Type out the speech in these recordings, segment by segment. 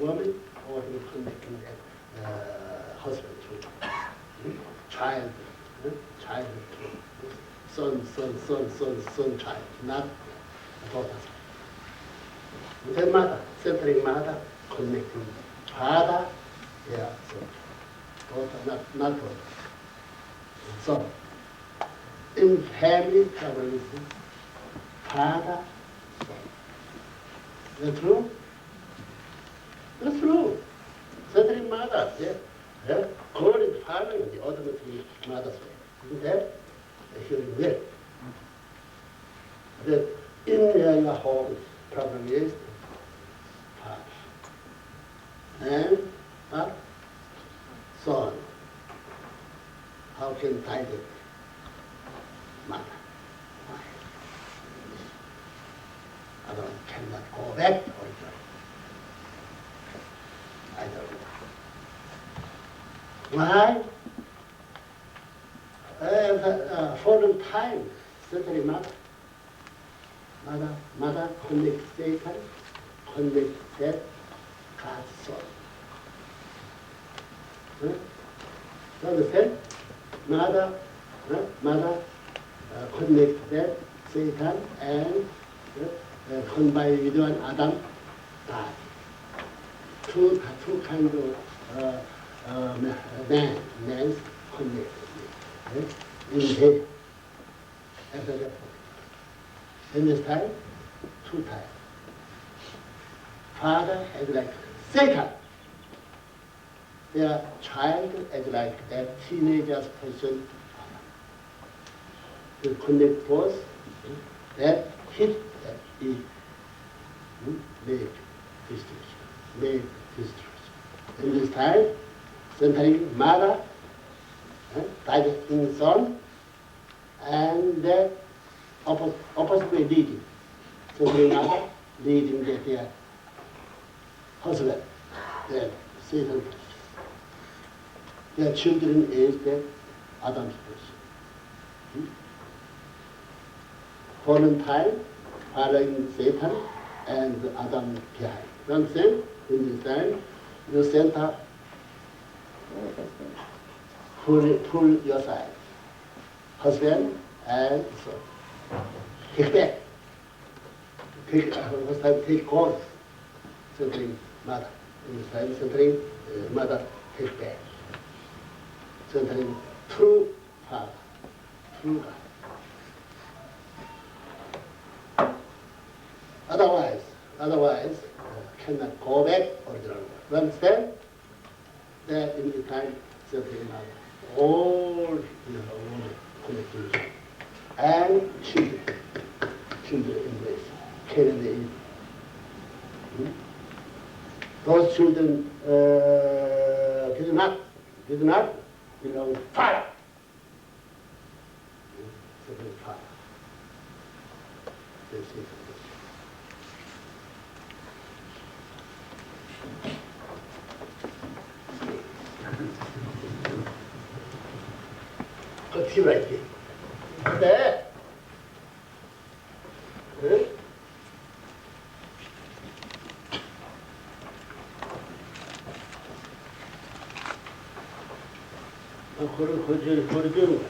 woman or he connecting that husband to child, child to son, child, not daughter. Then mother, centering mother, connecting father, yeah, so daughter, not daughter. So, in family problems, father, son. Is that true? That's true. Centering mother, yeah. Yeah. Calling father is the ultimately mother's way. Isn't that? Hearing will. That in your home, problem is father. And what? Son. How can tie it? Mother. Why? Otherwise cannot go back to original. I don't know. Why? Foreign time, certainly mother. Mother connects Satan, connects that God's son. Huh? You understand? Mother connects that Satan and combined with one Adam, God. Two kinds of man's connected. In here, after that. In this time, two times. Father is like Satan. Their child is like that teenager's person. To connect both, that hit that he made destruction. In this time, centering mother, directing son, and that opposite way leading. Centering mother, leading their husband, their Satan. Their children is the Adam's person. Fallen time, following Satan and Adam behind. You understand? In this time, you center, pull your side. Husband and son. Take back. Take course. Centering mother. In this time, centering mother, take back. Centering true father, true God. Otherwise, cannot go back original. You understand? That in the time, centering mother, all connected, and children embrace, carry the evil. Those children did not belong to father. Centering father. They say copyright. 근데 그걸 거르는 거야.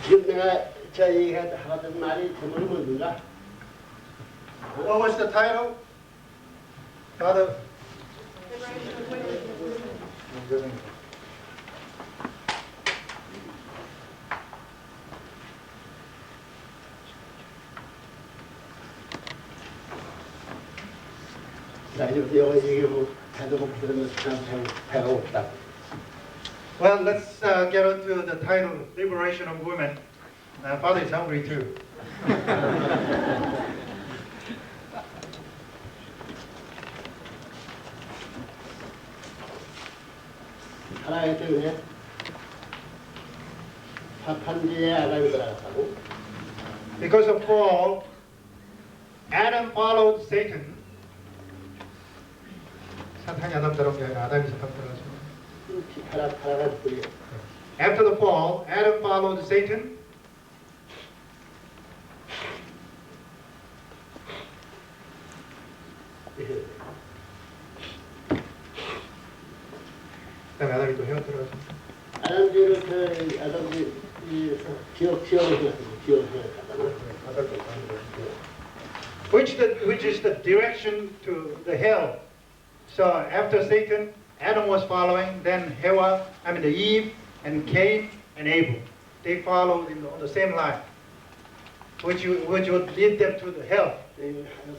지금 내가 저희가 하던 말이 제목이 뭔가? What was the title? Father? 나 이제 영어 얘기하고 배도 고프 들으면서 그냥 배가 고프다. Well, let's get on to the title, Liberation of Women. Father is hungry too. 하나님 때문에 판지에 아담이 들어갔다고. Because of fall, Adam followed Satan. 사탄이 아담 따라온 게 아니라 아담이 사탄 따라왔습니다. 타락하고요. After the fall, Adam followed Satan. 그다음에 아담이 또 헤어 들어갔습니다. 아담들은 그 아담들 기억을 Which is the direction to the hell. So after Satan, Adam was following, then the Eve and Cain and Abel. They followed on the same line, which would lead them to the hell.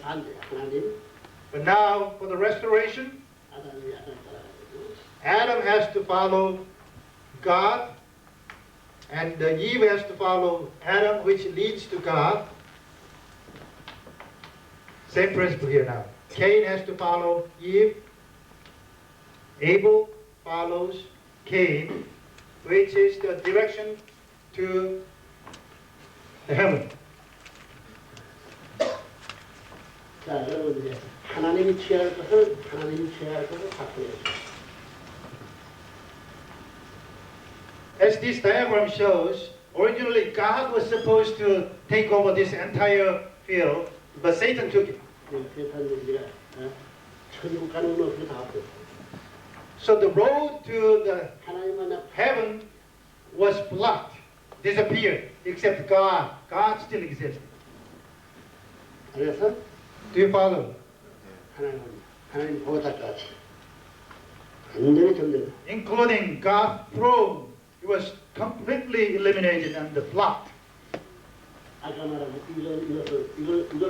하나님 But now, for the restoration, 아담이 아담 따라가고 Adam has to follow God, and Eve has to follow Adam, which leads to God. Same principle here now. Cain has to follow Eve. Abel follows Cain, which is the direction to the heaven. 자, 여러분 이제 하나님이 취할 것을 바꾸어야죠. As this diagram shows, originally God was supposed to take over this entire field, but Satan took it. 세상에 천국 가는 건 그게 다 없어요. So the road to the 하나님만 heaven was blocked, disappeared, except God. God still exists. 그래서 Do you follow? 하나님 보호자까지 완전히 점령. Including God's throne, it was completely eliminated and blocked. 아까 말한 이걸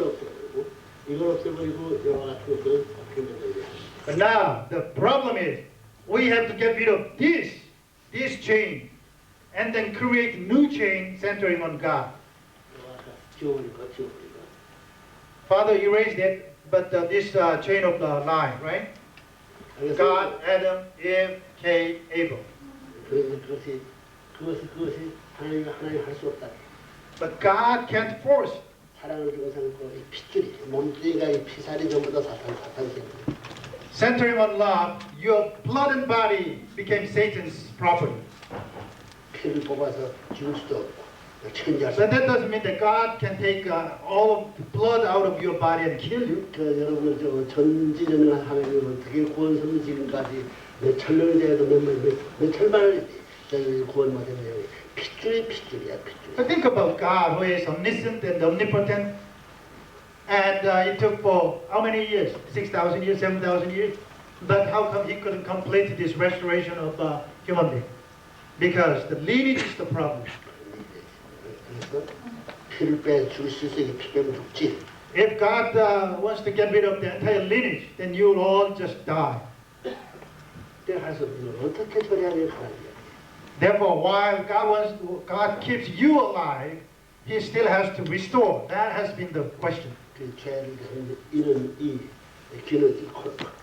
없애버리고 이걸 없애버리고 여와 같은 것을 바뀌는 거예요. But now the problem is we have to get rid of this chain, and then create new chain centering on God. 지워버리고. Father erased it, but this chain of the line, right? God, Adam, Eve, Cain, Abel. 그것이 하나님 할 수 없다. But God can't force it. 사랑을 주고 삼고 이 핏줄이 몸뚱이가 이 피살이 전부 다 사탄 Centering on love, your blood and body became Satan's property. 피를 뽑아서 죽을 수도 없고 천지할 수 But that doesn't mean that God can take all of the blood out of your body and kill you. 여러분 전지전능한 하나님은 어떻게 구원선 지금까지 몇 천명이 돼도 몇 천만을 구원 못했네요. 핏줄이야. But think about God, who is omniscient and omnipotent, and it took for how many years? 6,000 years, 7,000 years? But how come he couldn't complete this restoration of human being? Because the lineage is the problem. 그래서 피를 빼 죽을 수 있어 피 빼면 죽지. If God wants to get rid of the entire lineage, then you'll all just die. 그래서 어떻게 처리하는 하나님? Therefore, while God keeps you alive, He still has to restore. That has been the question. 그 죄를 이는 이 귀는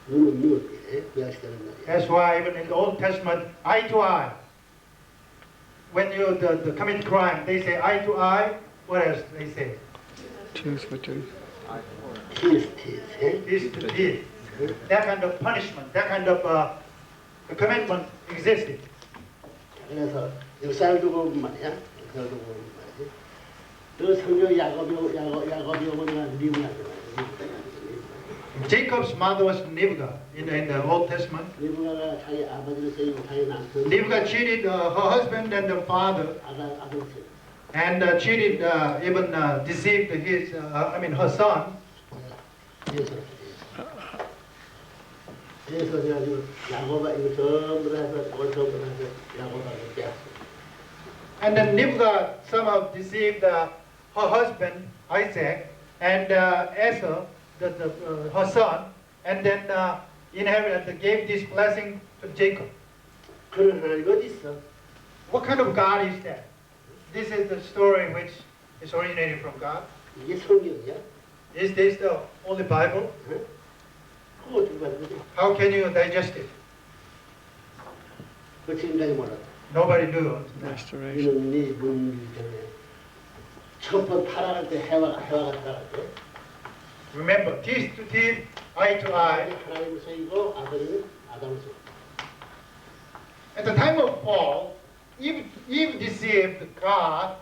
눈은 눈 멸시되는 말이야. That's why even in the Old Testament, eye to eye. When you commit crime, they say eye to eye. What else they say? Tooth for tooth. Teeth. Teeth to teeth. That kind of punishment, that kind of commandment existed. 그래서 역사를 두고 보면 말이야. 역사를 두고 보면 말이지. 그 성경 야곱이 어머니가 리브가 Jacob's mother was Rivka in the Old Testament. 리브가가 자기 아버지를 세이고 자기 남편 Rivka cheated her husband and her father, 아들 and cheated, even deceived her son. 그래서 그래가지고 야곱아 이거 전부 다 해서 그걸 전부 다 해서 야곱아를 빼앗어. And then Rivka somehow deceived her husband Isaac and Esau, her son, and then inherited, gave this blessing to Jacob. 그런 하나님 어디 있어? What kind of God is that? This is the story which is originated from God. 이게 성경이야? Is this the only Bible? 그거 어떻게 받는 거지? How can you digest it? 그 지금까지 몰랐다. Nobody knew. Restoration. 이는 네 문이 전에 첫 번 타락할 때 해와가 타락할 때 Remember, teeth to teeth, eye to eye. 하나님을 속이고 아들은 아담을 속이고. At the time of fall, Eve deceived God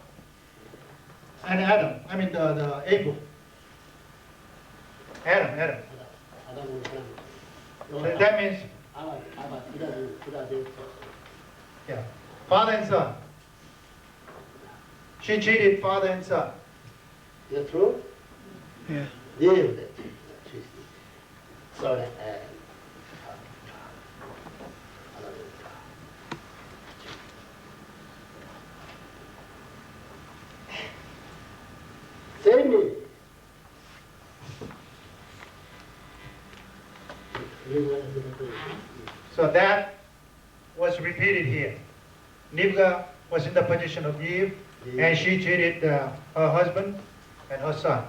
and Adam. I mean the Abel. Adam. 아담을 사랑했어요. That means 아바 그다지 yeah, father and son. She cheated father and son. Is that true? Yeah. Yeah, that's it. Son and Same. So that was repeated here. Rivka was in the position of Eve, and she cheated her husband and her son.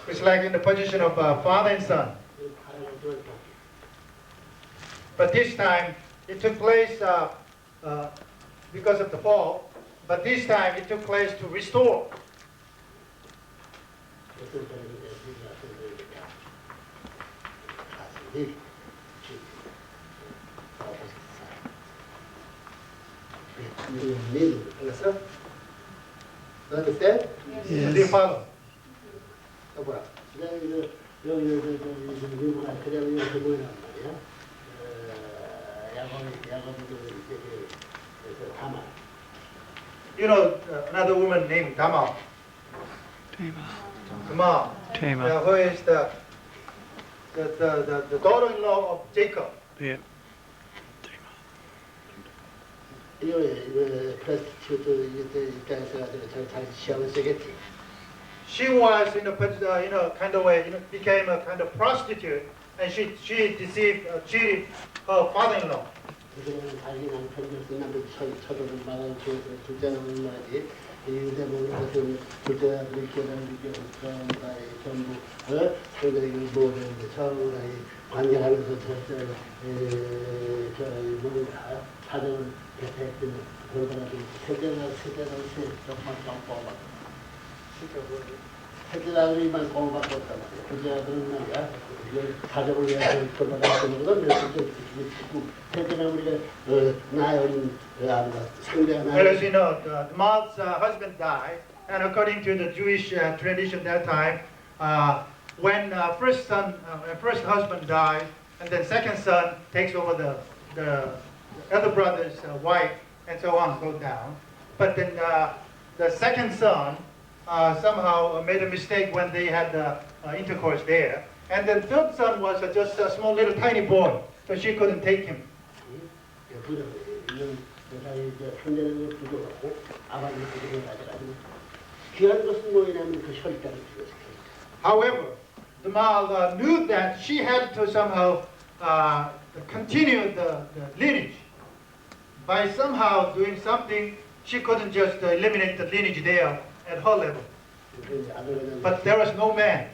It's like in the position of father and son. But this time, it took place because of the fall, but this time it took place to restore. Understand? Do you Yes. follow? 뭐라? 여기 미국아 그냥 이렇게 보이란 말이야. 야곱도 이렇게 다만. You know, another woman named Tamar. Tamar. Tamar, who is the daughter-in-law of Jacob. Yeah. 이거 프레스티튜드 이때에서 잘 시험을 쓰겠지. She was in a kind of way, became a kind of prostitute, and she deceived, cheated her father-in-law. 그들은 자기 남편을 남편 처도를 막아 주어서 둘째는 말이지. 이때 보는 것은 둘째 아들이 결혼을 전부의 전부 상대의 모든 서로의 관계하면서 저 뭔가 사정을 개택했던 그러다가 세대가 뽑아. 세대당이만 공부받았단 말이야. 둘째아들은 말이야. 가족을 위해서 돌아다니는 건 세대당 우리가 나연 상대가 Well, as 나연. you know, Tamar's husband died, and according to the Jewish tradition that time, when first husband died, and then second son takes over the other brother's wife, and so on, go down. But then the second son somehow made a mistake when they had intercourse there. And the third son was just a small little tiny boy, so she couldn't take him. 이런 여자의 이제 현대는 부족하고 아버지의 부족을 가져가지고 귀한 것은 뭐냐면 그 혈당을 죽였어요. However, Tamar knew that she had to somehow continue the lineage. By somehow doing something, she couldn't just eliminate the lineage there at her level. But there was no man.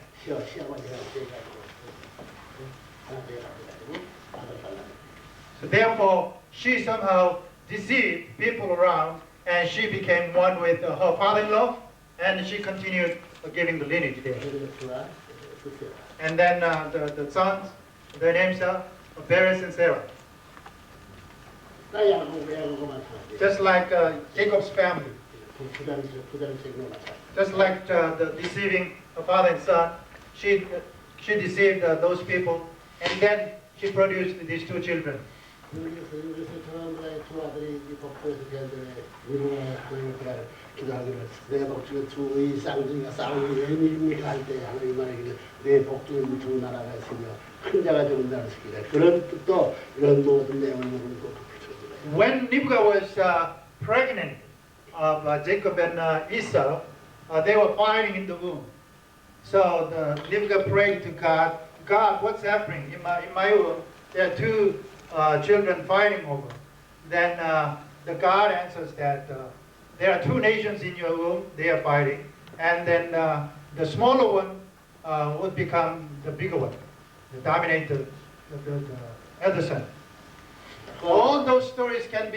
So therefore, she somehow deceived people around, and she became one with her father-in-law, and she continued giving the lineage there. And then the sons, their names are Perez and Sarah. Just like Jacob's family. Just like the deceiving her father and son, she deceived those people, and then she produced these two children. 내 복중에 두의 쌍둥이가 싸우는 웬일입니까 할 때 하나님 말하기를 내 복중에 두 나라가 있으며 큰 자가 좋은 나라를 시키라. 그런 뜻도 이런 모든 내용을 모르는 것 같아요. When Rivka was pregnant of Jacob and Esau, they were fighting in the womb. So Rivka prayed to God, God, what's happening in my womb? There are two children fighting over. Then the God answers that there are two nations in your womb, they are fighting, and then the smaller one would become the bigger one, dominate the elder son. All those stories can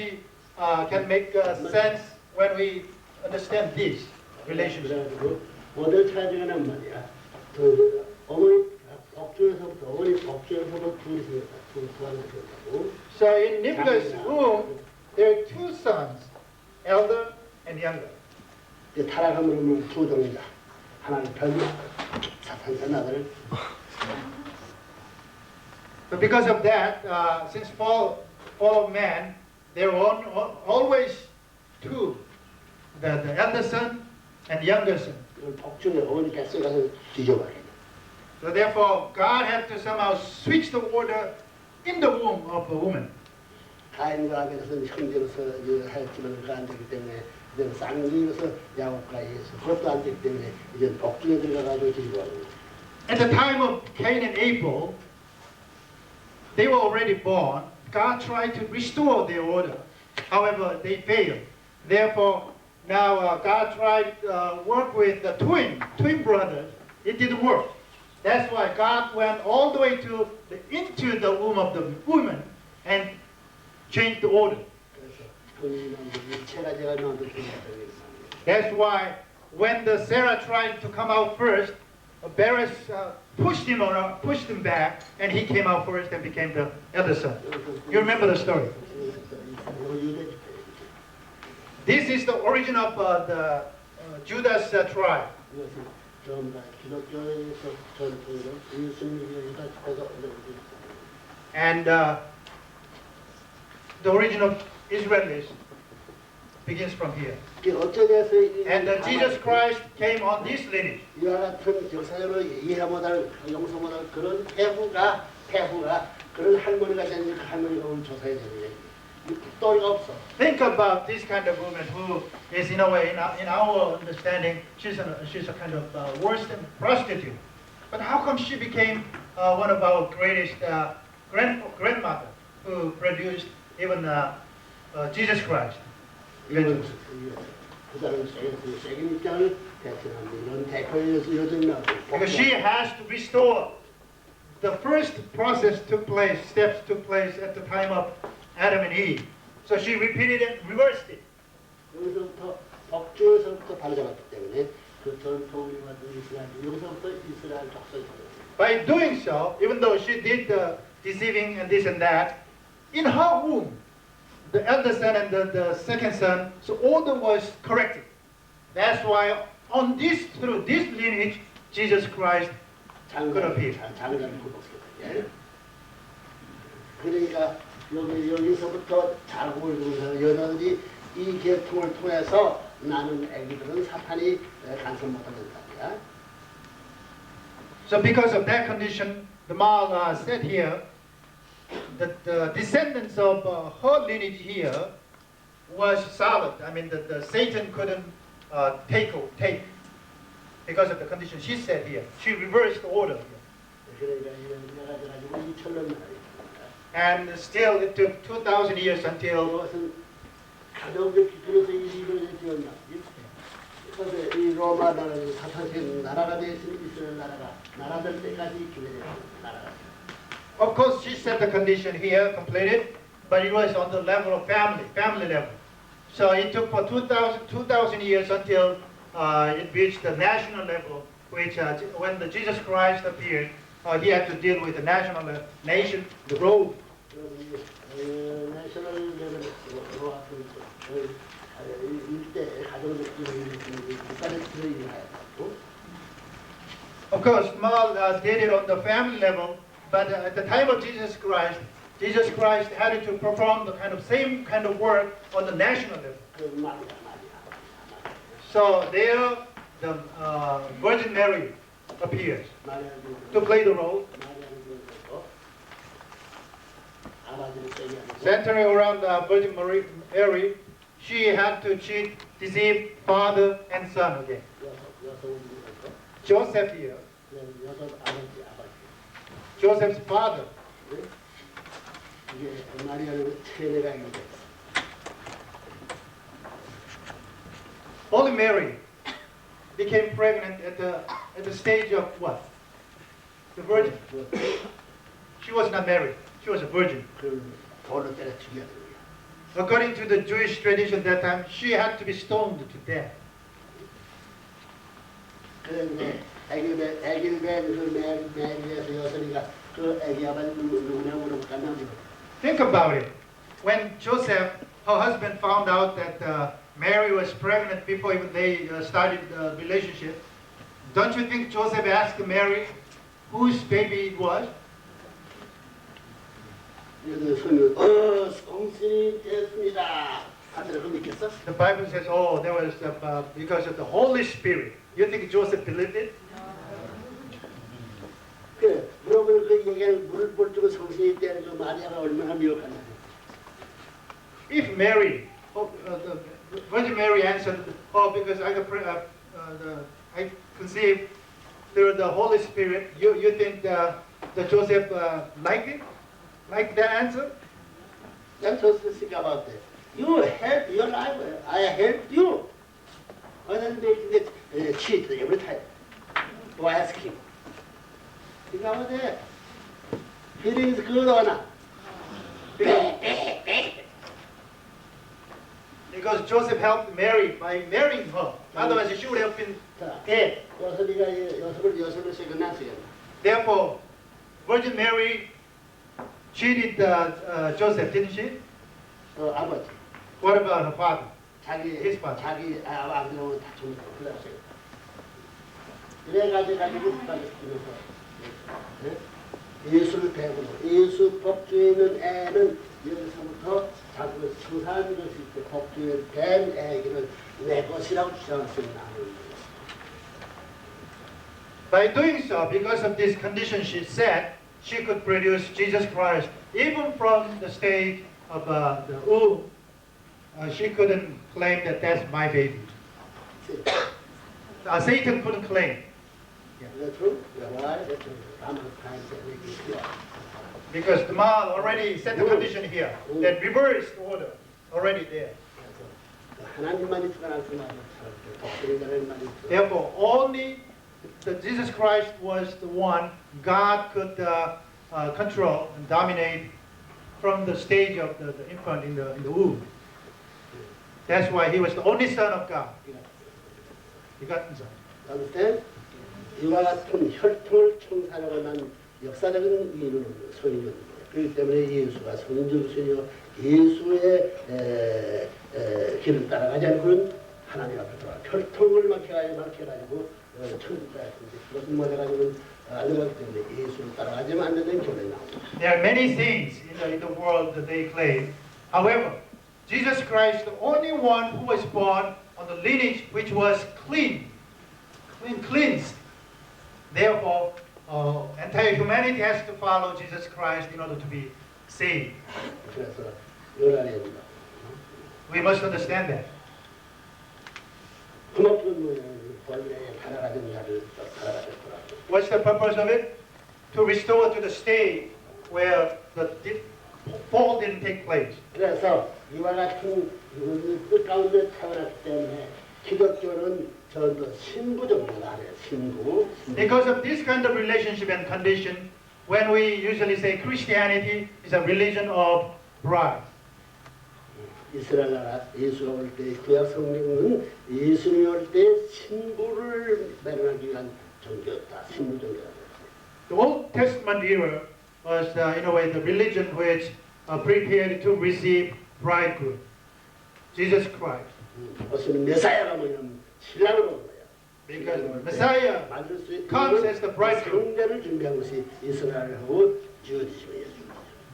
make sense when we understand this. relationship. 그래가지고 어딜 찾아가는 말이야. 그 어머니 복중에서부터 둘이 생겼다. 두 사람이 생겼다고. So in Nimrod's womb, there are two sons, elder and younger. 이제 타락함으로 두 종이다. 하나는 별로 사탄 아들. But because of that, since fall of man, there were always two, the elder son and younger son. 복중에 어머니 뱃속에 가서 뒤져버려. So therefore, God had to somehow switch the order in the womb of the woman. 가인과 아벨은 형제로서 하였지만 그안 되기 때문에 이제 쌍둥이로서 야곱과 예수 그것도 안 되기 때문에 이제 복중에 들어가가지고 뒤집어버려. At the time of Cain and Abel, they were already born. God tried to restore their order. However, they failed. Therefore, now God tried to work with the twin brothers. It didn't work. That's why God went all the way into the womb of the woman and changed the order. 그래서 본인은 일체가 제가 너한테 주겠다. That's why when the Sarah tried to come out first, Beres pushed him back, and he came out first and became the elder son. You remember the story? This is the origin of the Judah's tribe. And the origin of Israelis begins from here. And Jesus Christ came on this lineage. 이와 같은 역사적으로 이해 못할 용서 못할 그런 태후가 그런 할머니가 된 할머니가 오늘 조사해야 되는 또리가 없어. Think about this kind of woman who is, in a way, in our understanding, she's a kind of worse than prostitute. But how come she became one of our greatest grandmother who produced even Jesus Christ? 그 사람 세계 입장을 대신하는 이런 대표의 요즘 나오고. Because she has to restore the first steps took place at the time of Adam and Eve. So she repeated it, reversed it. 여기서부터 복주에서부터 발전했기 때문에 그 전통을 받은 이스라엘 여기서부터 이스라엘 족속이 발전했습니다. By doing so, even though she did the deceiving and this and that, in her womb, the elder son and the second son, so order was corrected. That's why through this lineage, Jesus Christ could appear. 장자를 굽었어요. 그러니까 여기서부터 자국을 두면서 여러분이 이 계통을 통해서 나는 애기들은 사탄이 간섭 못하겠다. So because of that condition, the Mal said here that the descendants of her lineage here was solid. I mean, the Satan couldn't take because of the condition she said here. She reversed the order here. And still it took 2,000 years until 이 로마 나라는 사탄적인 나라가 되었으니 이스라엘 나라 될 때까지 기회되는 나라가. Of course, she said the condition here completed, but it was on the level of family level. So it took for 2,000 years until it reached the national level, which when the Jesus Christ appeared, he had to deal with the national nation, the road. 내셔널 레벨에서 일대 가정적인 국가대표를 일하였고. Of course, Mal did it on the family level, but at the time of Jesus Christ had to perform the same kind of work on the national level. So there, the Virgin Mary appears to play the role. Centering around Virgin Mary, she had to deceive father and son again. Joseph here, Joseph's father. Holy Mary became pregnant at the stage of what? The virgin. She was not married. She was a virgin. According to the Jewish tradition at that time, she had to be stoned to death. 그런데 애기배 그 매리에서 여선이가 그 애기야만 누구냐 물어볼까 나 물어. Think about it. When Joseph, her husband, found out that Mary was pregnant before even they started the relationship, don't you think Joseph asked Mary whose baby it was? 그래서 손이 성신이 됐습니다. 하더라고 믿겠어? The Bible says, oh, there was because of the Holy Spirit. You think Joseph believed it? 그래 물어보는 그 얘기를 물을 볼 성신이 있다는 그 마리아가 얼마나 미혹하냐. If Mary, the Virgin Mary answered, oh, because I conceived through the Holy Spirit, you think that Joseph liked it? Like that answer? Then Joseph think about that. You help your life. I helped you. Other than they cheat every time. Go ask him. Think about that. Feeling is good or not? Because Joseph helped Mary by marrying her. Otherwise, she would have been 자, dead. 여섯을 끝났어요. Therefore, Virgin Mary cheated Joseph, didn't she? 아버지. What about her father? 자기 His father. 자기 아버지하고 다 죽는 흘렀어요. 그래가지고 빠졌으면서 예수를 배우고 예수 법주에 있는 애는 여기서부터 자꾸 성사하는 것이 있고 법주에 된 애기는 내 것이라고 주장할 수 있는 By doing so, because of this condition she set, she could produce Jesus Christ even from the state of the womb. She couldn't claim that that's my baby. Satan couldn't claim. That's true. Why? That's true. I'm not trying to make it clear. Because the Mal already set the condition here. That reversed order already there. 하나님만이 주관할 수 없는 독수리들만이 Therefore, only Jesus Christ was the one God could control and dominate from the stage of the infant in the womb. That's why he was the only Son of God. Begotten Son. understand? 이와 같은 혈통을 청산하고 난 역사적인 이유는 소인인 거예요. 그렇기 때문에 예수가 성령이시며 예수의 길을 따라가지 않고는 하나님 앞에 돌아 혈통을 막혀가지고 천국 가야든지 그것을 못해가지고는 안 되기 때문에 예수를 따라가지만 안 되는 결론이 나옵니다. There are many saints in the world that they claim. However, Jesus Christ, the only one who was born on the lineage which was cleansed. Therefore, entire humanity has to follow Jesus Christ in order to be saved. 그래서 요란입니다. We must understand that. 그만큼 원래의 살아가는 자를 살아가셨더라고요. What's the purpose of it? To restore to the state where the fall didn't take place. 그래서 이와 같은 뜻 가운데 태어났기 때문에 기독교는 전부 신부종교가 아니에요. 신부. Because of this kind of relationship and condition, when we usually say Christianity is a religion of bride. 이스라엘 나라 예수가 올 때 구약 성경은 예수님이 올 때 신부를 마련하기 위한 종교였다. 신부 종교다. The Old Testament era was, in a way, the religion which prepared to receive bridegroom, Jesus Christ. 무슨 메사야가 뭐냐면 신랑으로 온 거야. Because Messiah comes as the bridegroom. 성전을 준비한 것이 이스라엘하고 주어지심이에요.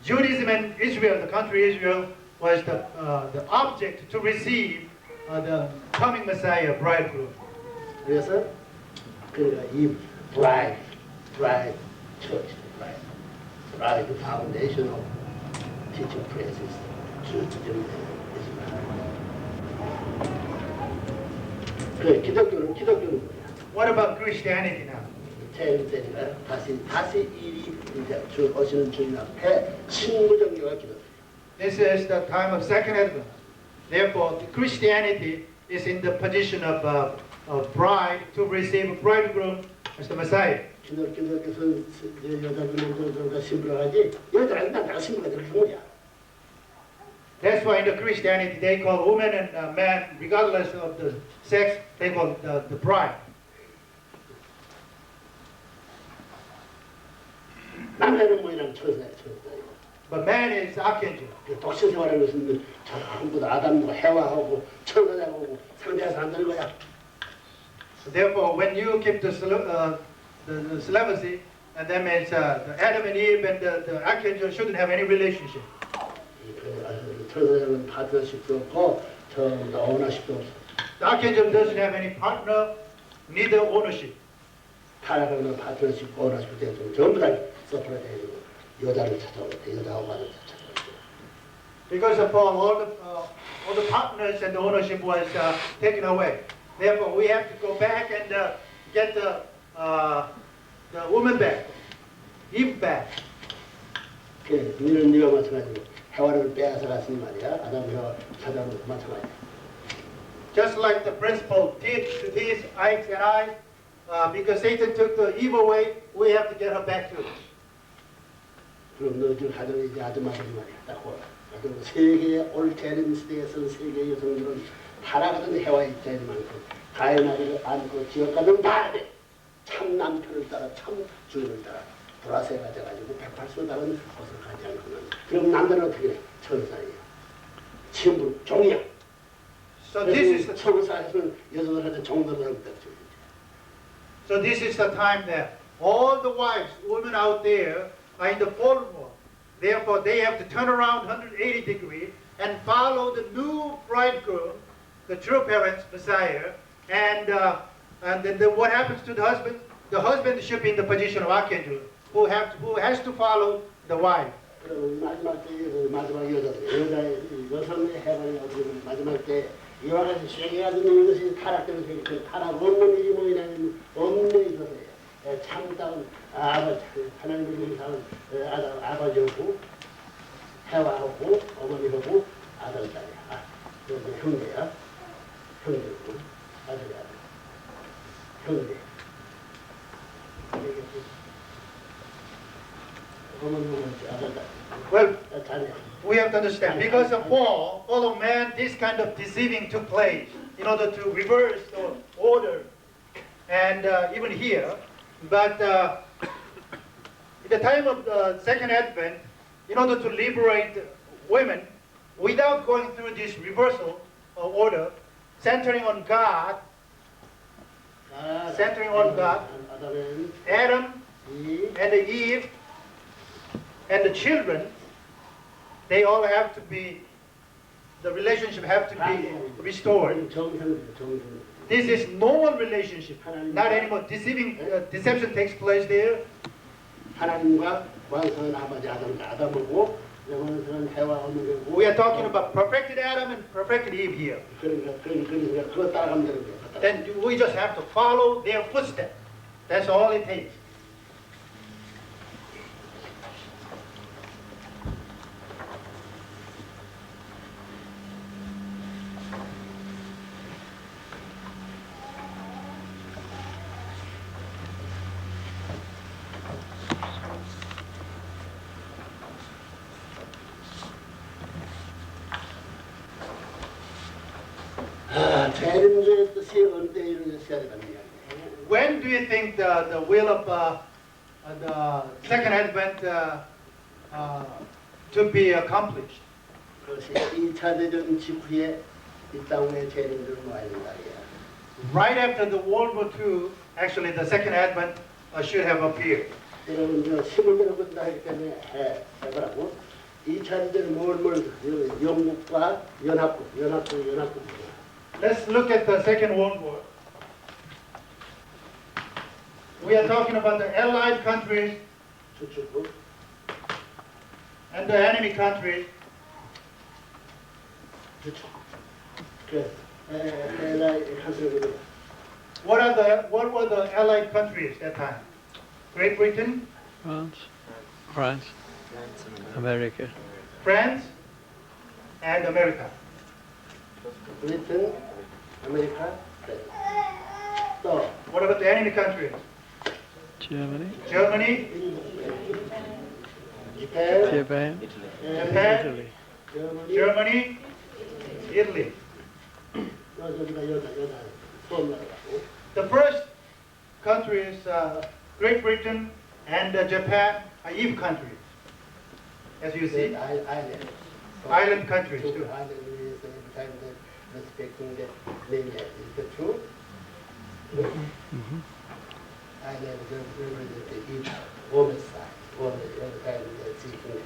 Judaism and Israel, the country Israel, was the object to receive the coming Messiah, bridegroom. 그래서 그러니까 이 bride church, bride foundation of teaching praises Judaism 그 기독교는 뭐야? What about Christianity now? 태일때니까 다시 이 이제 주 오시는 주님 앞에 신부 종교가 기독교. This is the time of Second Advent. Therefore, Christianity is in the position of bride to receive a bridegroom as the Messiah. 기독교에서 여자분들도 신부를 하지 여자는 다 신부가 되는 거야. That's why in the Christianity they call woman and man, regardless of the sex, they call the bride. 남자는 뭐냐면 천사예요, 천사. But man is archangel. 독신 생활하는 것은 전부 다 아담과 해와하고 천사하고 상대해서 안 되는 거야. So therefore, when you keep the celibacy, and that means Adam and Eve and the archangel shouldn't have any relationship. 천사는 파트너십도 없고 전부 다 오너십도 없어. The archangel doesn't have any partner, neither ownership. 타락하는 파트너십, 오너십 때문에 전부 다 서프라이즈 해주고 여자를 찾아오고 여자하고 가는 찾아오고. Because of all the partners and the ownership was taken away. Therefore, we have to go back and get the woman back, Eve back. 그 네가 마찬가지고 해와를 빼앗아 갔으니 말이야. 아담 해와 찾아오는 거 마찬가지야. Just like the principle teeth to teeth, eye and eye, because Satan took the Eve away, we have to get her back too. 그럼 너 지금 가정에 이제 아줌마들이 말이야. 딱 보라. 그리고 세계의 올테른 시대에서는 세계 여성들은 타락하던 해와 입장인 만큼 가인아벨을 안고 지역가는 다 돼. 참 남편을 따라 참 주인을 따라 보라새가 돼가지고 108수 다른 것을 가지 않고는 그럼 남자는 어떻게 해? 천사예요. 신부 종이야. So this is the 천사에서는 여자들한테 종들을 하고 있다. So this is the time that all the wives, women out there, are in the fallen world. Therefore, they have to turn around 180 degrees and follow the new bridegroom, the true parents, Messiah. And then what happens to the husband? The husband should be in the position of archangel, who has to follow the wife. 그럼 마지막 때 마지막 여성의 해방이 어떻게 보면 마지막 때 이와 같이 세계가 되는 것이 타락되는 세계, 그 타락 없는 일이 뭐냐면 없는 일이 있어서요. 참다운 하나님의 사는 아버지하고 해와하고 어머니하고 아들 딸이야. 그리고 형제야. 형제고 아들이야. 형제. 어머니하고 아들 딸. Well, 자네. we have to understand, because of fall of man, this kind of deceiving took place in order to reverse the order. And even here, but in the time of the second advent, in order to liberate women, without going through this reversal of order, centering on God, Adam and Eve and the children, they all have to be, the relationship have to be restored. This is normal relationship, not anymore. Deception takes place there. 하나님과 완성한 아버지 아담하고 영원한 해와 어머니고. We are talking about perfected Adam and perfected Eve here. 그러니까 그거 따라가면 되는 거야. Then we just have to follow their footsteps. That's all it takes. 대림주의 뜻이 언제 이루어졌어야 되는 이야기예요. When do you think the will of the second advent to be accomplished? 그것이 2차 대전 직후에 이 땅에 재림들을 놓아야 된다. Right after the World War II, actually the second advent should have appeared. 여러분 힘을 들어본다 하기 때문에 해보라고. 2차 대전 영국과 연합국. Let's look at the Second World War. We are talking about the Allied countries 주축국. and the enemy countries. 주축. 그 LI 한국으로. What were the Allied countries at that time? Great Britain, France, America. France, and America. 브리튼, 아메리카, 또 What about the enemy countries? Germany, Germany, japan, Japan, Italy. Germany, Italy. 여자 손 나가고. The first country is Great Britain and Japan Eve countries, as you see. Island. Island countries Two too. island is every time they respecting the name. Is that true? Island represent the each woman's side. Woman every time they seeking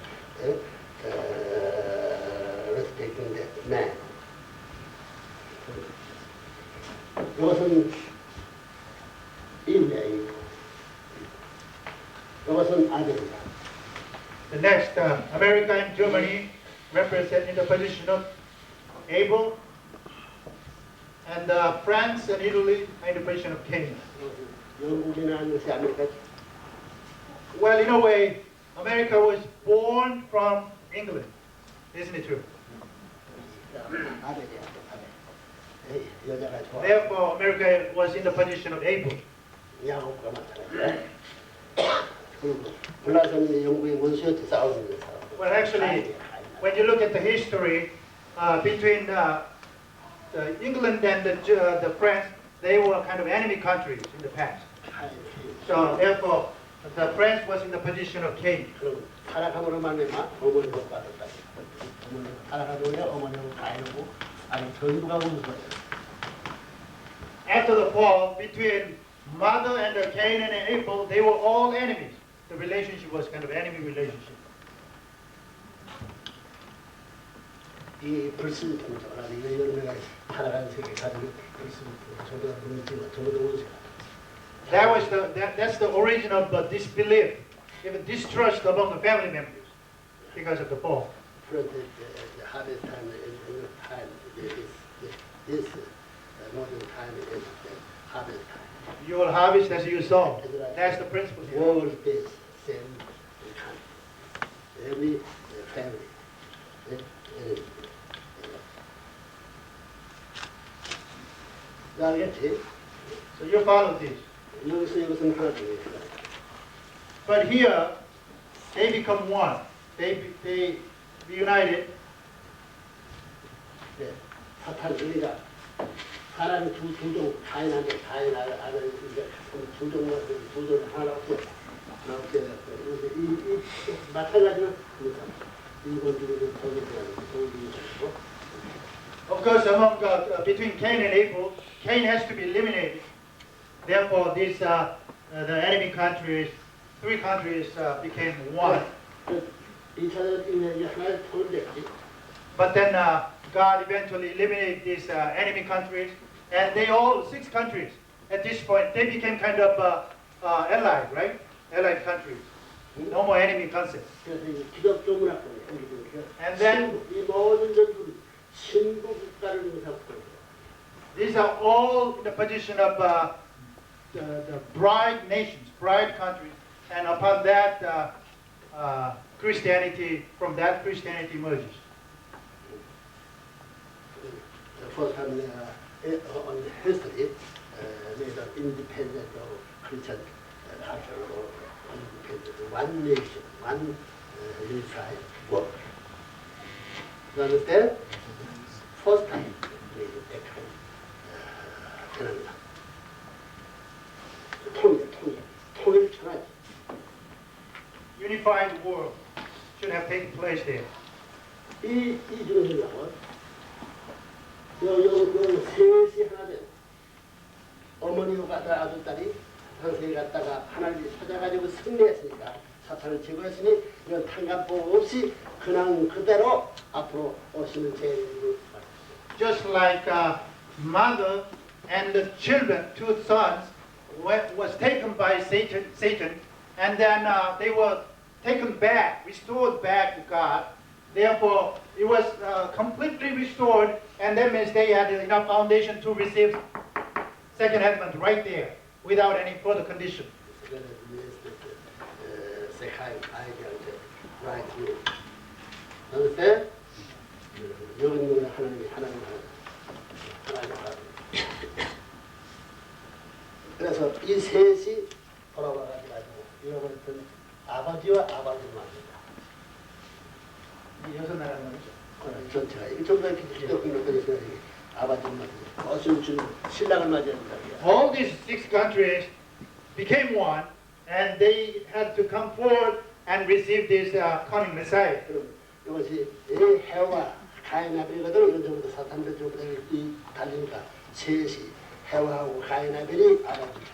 respecting the man. 이것은 인내이고 이것은 아들이다. The next, America and Germany represent in the position of Abel, and France and Italy are in the position of Cain. 영국이나 아니면 아메리카 Well, in a way, America was born from England, isn't it true? 아들이야. 아들. 여자가 좋아. Therefore, America was in the position of Abel. 야곱과 마찬가지야. 그리고 불나서는 영국의 원수한테 싸우는 사람. Well, actually, when you look at the history between the England and the France, they were kind of enemy countries in the past. So therefore, the France was in the position of Cain. 그럼 타락함으로 말미암아 어머니 복 받았다. 어머니 타락하면 어머니하고 가인하고 아니 전부가 원수예요. After the fall, between mother and Cain and Abel, they were all enemies. The relationship was kind of enemy relationship. 이 불신통자라 이거 열매가 타락한 세계 가지고 불신통 저보다 문제가 저보다 원수가. That's the origin of the disbelief, even distrust among the family members because of the fall. 그런데 the hardest time is modern time is the hardest time. You will harvest as you sow. That's the principle here. World is same country. Every family. 알겠지? So you follow this. 여기서는 하나도 But here, they become one. They be united. 네, 사탄 우리가 사람이 두 종, 가인한테 가인 아들 두 종을 하나로 나오게 됐어요. 이 마찬가지로 이건 저기 Of course, among between Cain and Abel, Cain has to be eliminated. Therefore, these the enemy countries, three countries became one. 이 사람들이 하나를 통일됐지. But then God eventually eliminated these enemy countries, and they all 6 countries at this point they became kind of allied, right? Allied countries. No more enemy concept. 그래서 이 기독교 문화권이 And then 이 모든 전투는 신부 국가를 의미하고 these are all in the position of the bride nations, bride countries, and upon that Christianity, from that Christianity emerges. first time on history, made an independent Christian culture or independent, one nation, one unified world. You understand? First time made that kind of phenomenon. 통일 천하지. Unified world should have taken place there. 이 중에서는 요 셋이 하나 된 어머니와 아들 딸이 상세히 갔다가 하나님이 찾아가지고 승리했으니까 사탄을 제거했으니 이건 탕감법 없이 그냥 그대로 앞으로 오시는 제일을 Just like mother and the children, 2 sons, was taken by Satan, and then they were taken back, restored back to God. Therefore, it was completely restored, and that means they had enough foundation to receive second advent right there, without any further condition. understand? 여기는 하나님 그래서 이 셋이 돌아와가지고 잃어버렸던 아버지와 아버지를 만든다. 이 6나라는 거죠. 전체가 이게 전부 다 기독교인들이 아버지를 만든다. 어서 준 신랑을 맞이한다. All these 6 countries became one, and they had to come forward and receive this coming Messiah. 그럼 이것이 이 해와 가인 아벨이거든. 이런 점부터 사탄들 쪽으로 이 달리니까 셋이 해와하고 가인 아벨이 알아듣게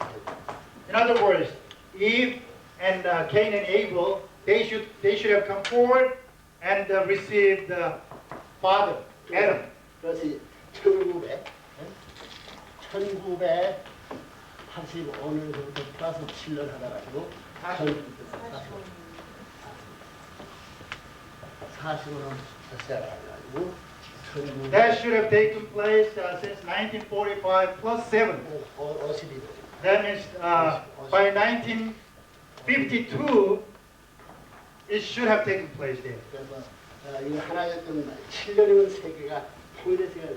In other words, Eve and Cain and Abel, they should have come forward and received the father, Adam. 그것이 1985년부터 플러스 7년 하다 가지고 40으로 시작해가지고 That should have taken place since 1945 plus 7. 52년. That means by 1952, it should have taken place there. 그래서 이 하나였던 7년이면 세계가 통일했어요.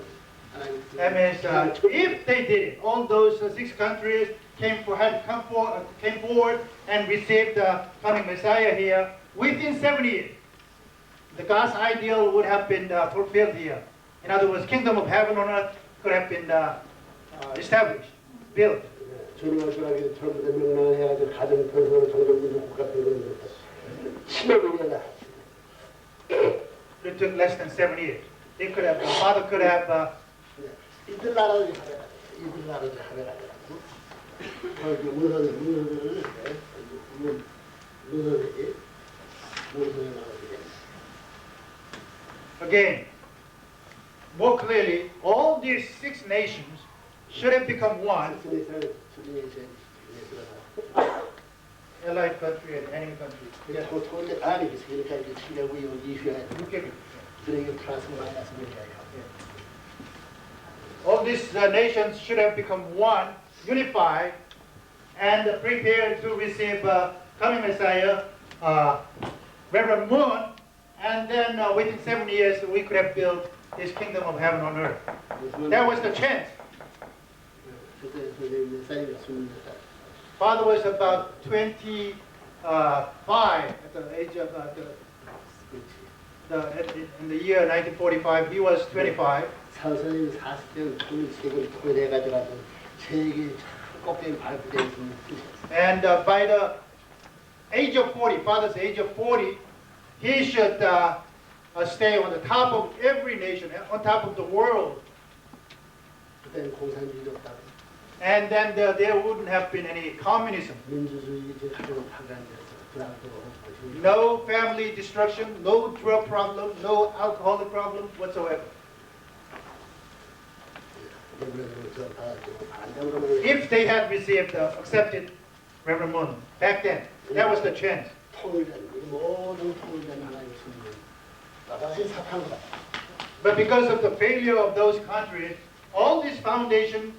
That means if they did it, all those 6 countries came forward and received the coming Messiah here within 7 years. The God's ideal would have been fulfilled here. In other words, kingdom of heaven on earth could have been established, built. 주님을 주라기 처음부터 명령해가지고 가정 편성을 정정민족 국가 편성을 10년이나 It took less than 7 years. They could have, the father could have. 이들 나라들이 하더라고요. 이들 나라들이 하더라고요. 문선들이 나라들이. Again, more clearly, all these 6 nations should have become one. Allied country and enemy country. 그게 토토인데 아니 그러니까 이게 치려고 이슈에 그렇게 그러니까 플러스 마이너스 이렇게 All these nations should have become one, unified, and prepared to receive coming Messiah, Reverend Moon, and then within 7 years we could have built His kingdom of heaven on earth. That was the chance. 그때 선생님 사이가 20살. Father was about 25 at the age of in the year 1945. He was 25. 선생님 40년 통일 세계를 통일해가지고 세계 꼭대기 발표되어 있습니다. And by the age of 40, Father's age of 40, he should stay on the top of every nation, on top of the world. 그때는 공산주의도 없다. And then there wouldn't have been any communism. 민주주의 이제 가정 파괴하면서 불안도 없고. No family destruction, no drug problem, no alcoholic problem whatsoever. If they had received, accepted Reverend Moon back then, that was the chance. But because of the failure of those countries, all this foundation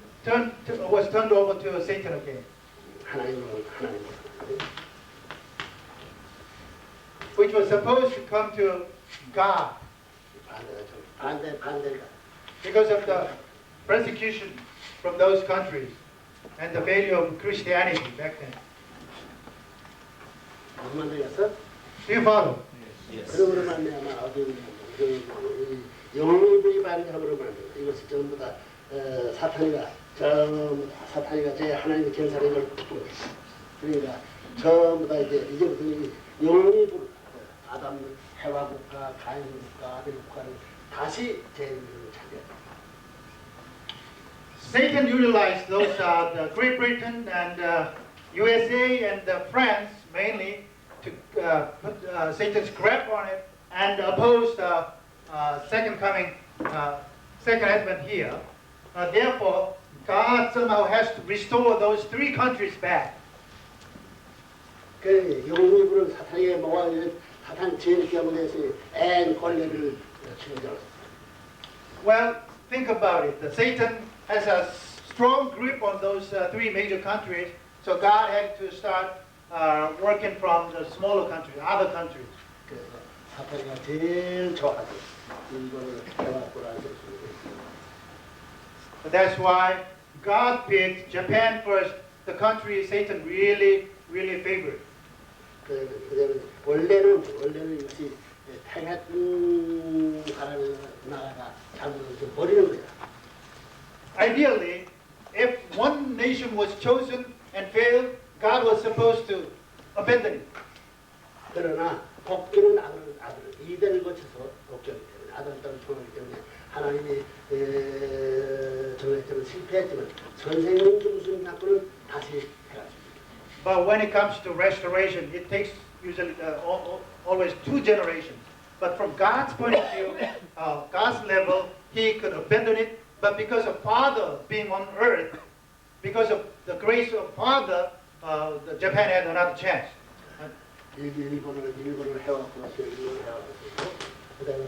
was turned over to Satan again. Which was supposed to come to God. Because of the persecution from those countries and the failure of Christianity back then. Do you follow? 그러므로 말미암아 영웅의 반감으로 말미암아 이것이 전부 다 사탄이가 제 하나님의 견사를 걸 그러니까 전부 다 이제부터 영웅의 불 아담 해와 국가 가인 국가 아벨 국가를 다시 재림을 차지했다. Satan utilized those the Great Britain and USA and France mainly to put Satan's grip on it and oppose the second advent here. Therefore, God somehow has to restore those 3 countries back. 그 영웅의 불은 사탄에게 모아 사탄 제일 경우에서 앤 권리를 치우죠. Well, think about it. Satan has a strong grip on those 3 major countries, so God had to start working from the smaller countries, other countries. 그래서 사탄이가 제일 좋아하죠. 이거를 해왔구나. But that's why God picked Japan first, the country Satan really favored. 원래는 이것이 행했하는 나라가 잘못을 버리는 거야. Ideally, if one nation was chosen and failed, God was supposed to abandon it. 그러나 복귀는 아들은 이대를 거쳐서 복귀하기 때문에 아들 딸을 통하기 때문에 하나님이 정했지만 실패했지만 선생님 중심 사건은 다시 해가지고. But when it comes to restoration, it takes usually always 2 generations. But from God's point of view, God's level, He could abandon it. But because of Father being on earth, because of the grace of Father, Japan had another chance. 일본을 해왔고 일본을 해왔고.